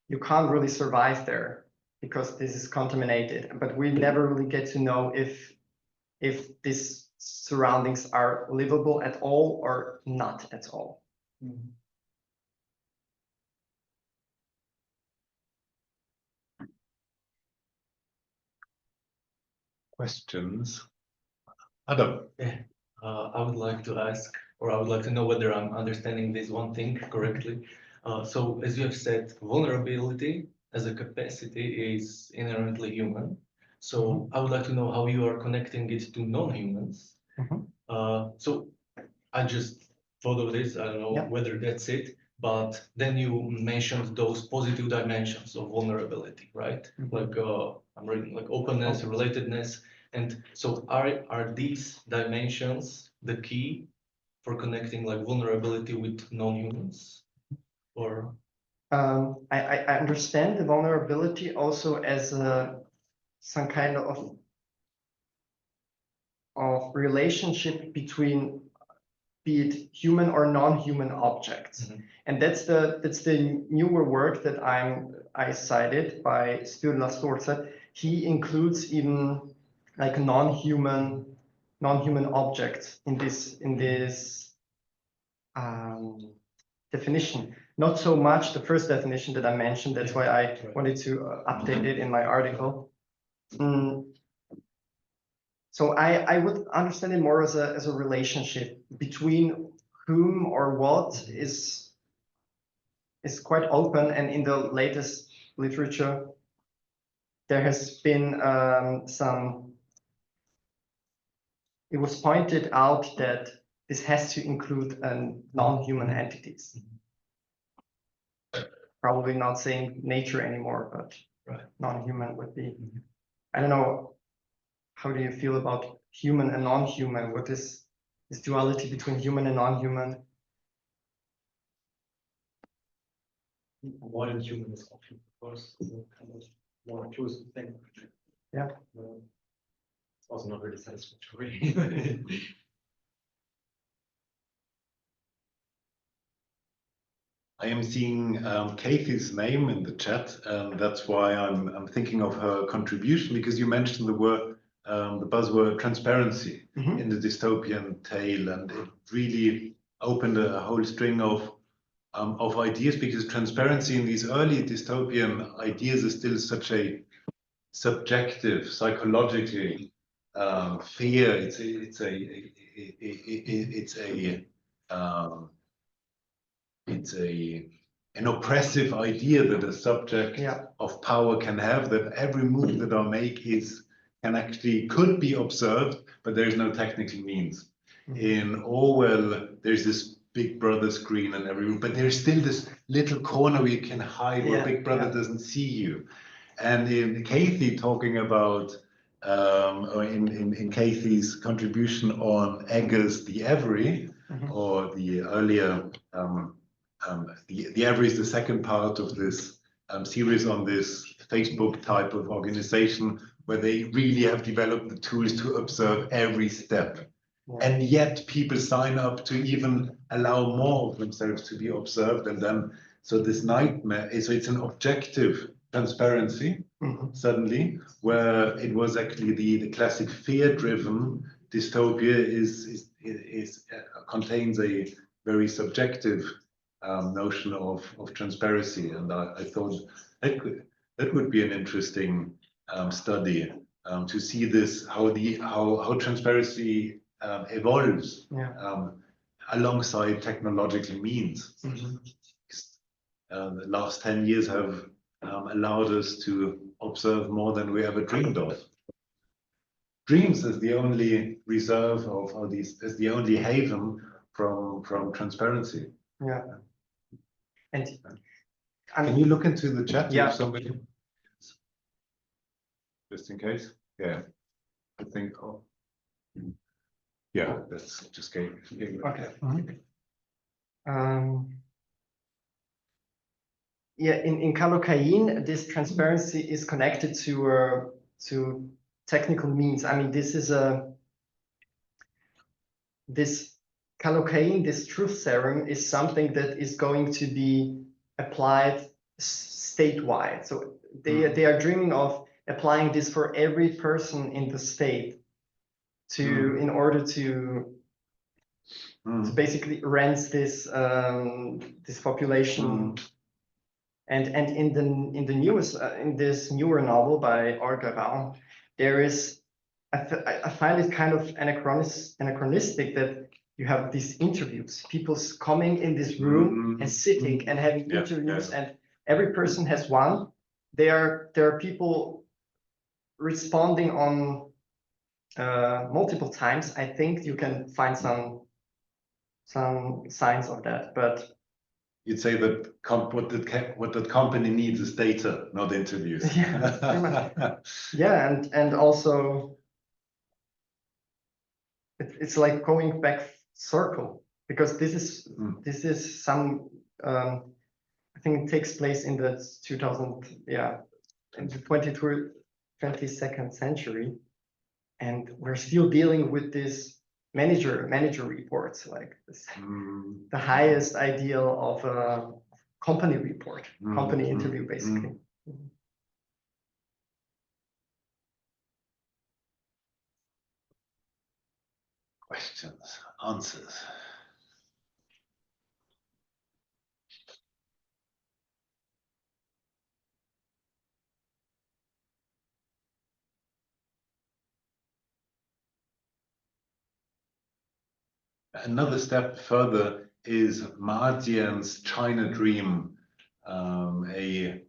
you can't really survive there because this is contaminated, but we never really get to know if these surroundings are livable at all or not at all. Questions? Adam. Yeah, I would like to ask, or I would like to know whether I'm understanding this one thing correctly. So as you have said, vulnerability as a capacity is inherently human. So I would like to know how you are connecting it to non-humans. So I just thought of this, I don't know whether that's it, but then you mentioned those positive dimensions of vulnerability, right? Like I'm reading like openness, relatedness. And so are these dimensions the key for connecting like vulnerability with non-humans? Or I understand the vulnerability also as some kind of relationship between, be it human or non-human objects. And that's the newer work that I cited by Sture Lastorza. He includes even like non-human objects in this definition. Not so much the first definition that I mentioned. That's why I wanted to update it in my article. So I would understand it more as a relationship between whom or what is quite open, and in the latest literature there has been it was pointed out that this has to include non-human entities. Probably not saying nature anymore, but non-human would be. I don't know. How do you feel about human and non-human? What is this duality between human and non-human? Modern human is often, of course, kind of more inclusive thing. Yeah. It's also not really satisfactory. I am seeing Kathy's name in the chat, and that's why I'm thinking of her contribution, because you mentioned the buzzword transparency in the dystopian tale, and it really opened a whole string of ideas, because transparency in these early dystopian ideas is still such a subjective, psychologically fear. It's an oppressive idea that a subject of power can have, that every move that I make could be observed, but there is no technical means. In Orwell, there's this Big Brother screen in every room, but there's still this little corner where you can hide where Big Brother doesn't see you. And in Kathy talking about, or in Kathy's contribution on Eggers' The Every, or the earlier, the Every is the second part of this series on this Facebook type of organization, where they really have developed the tools to observe every step. And yet people sign up to even allow more of themselves to be observed. And then, so this nightmare, so it's an objective transparency suddenly, where it was actually the classic fear-driven dystopia contains a very subjective notion of transparency. And I thought that would be an interesting study to see this, how transparency evolves alongside technological means. The last 10 years have allowed us to observe more than we ever dreamed of. Dreams is the only reserve of these, is the only haven from transparency. Yeah. And can you look into the chat? Yeah. If somebody, just in case. Yeah. I think. Oh. Yeah. That's just game. Okay. Yeah, in Kallocain, this transparency is connected to technical means. I mean, this is this collocating, this truth serum, is something that is going to be applied statewide. So they are dreaming of applying this for every person in the state in order to basically rent this population. And in the newest in this newer novel by Olga Raum, there is I find it kind of anachronistic that you have these interviews, people coming in this room and sitting and having interviews, and every person has one. There are people responding on multiple times. I think you can find some signs of that, but you'd say that what that company needs is data, not interviews. Yeah, pretty much. Yeah, and also it's like going back circle, because this is some I think it takes place in the 22nd century, and we're still dealing with this manager reports, like this, the highest ideal of a company report, company interview, basically. Questions, answers. Another step further is Mardian's China Dream, a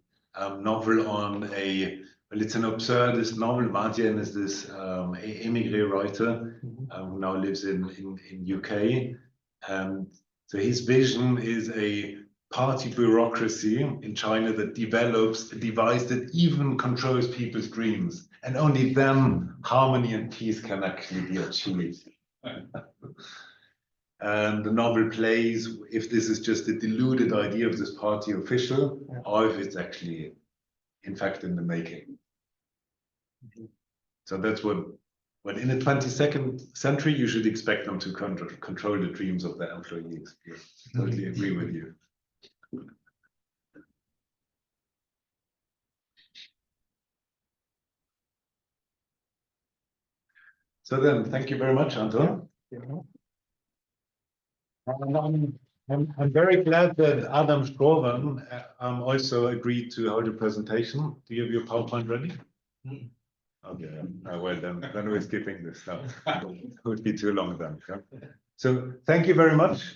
novel on well, it's an absurdist novel. Mardian is this émigré writer who now lives in UK. And so his vision is a party bureaucracy in China that develops a device that even controls people's dreams. And only then harmony and peace can actually be achieved. And the novel plays if this is just a deluded idea of this party official, or if it's actually, in fact, in the making. So that's what in the 22nd century, you should expect them to control the dreams of their employees. Yes, totally agree with you. So then, thank you very much, Anton. I'm very glad that Adam Stroven also agreed to hold a presentation. Do you have your PowerPoint ready? Okay, well then we're skipping this now. It would be too long then. So thank you very much.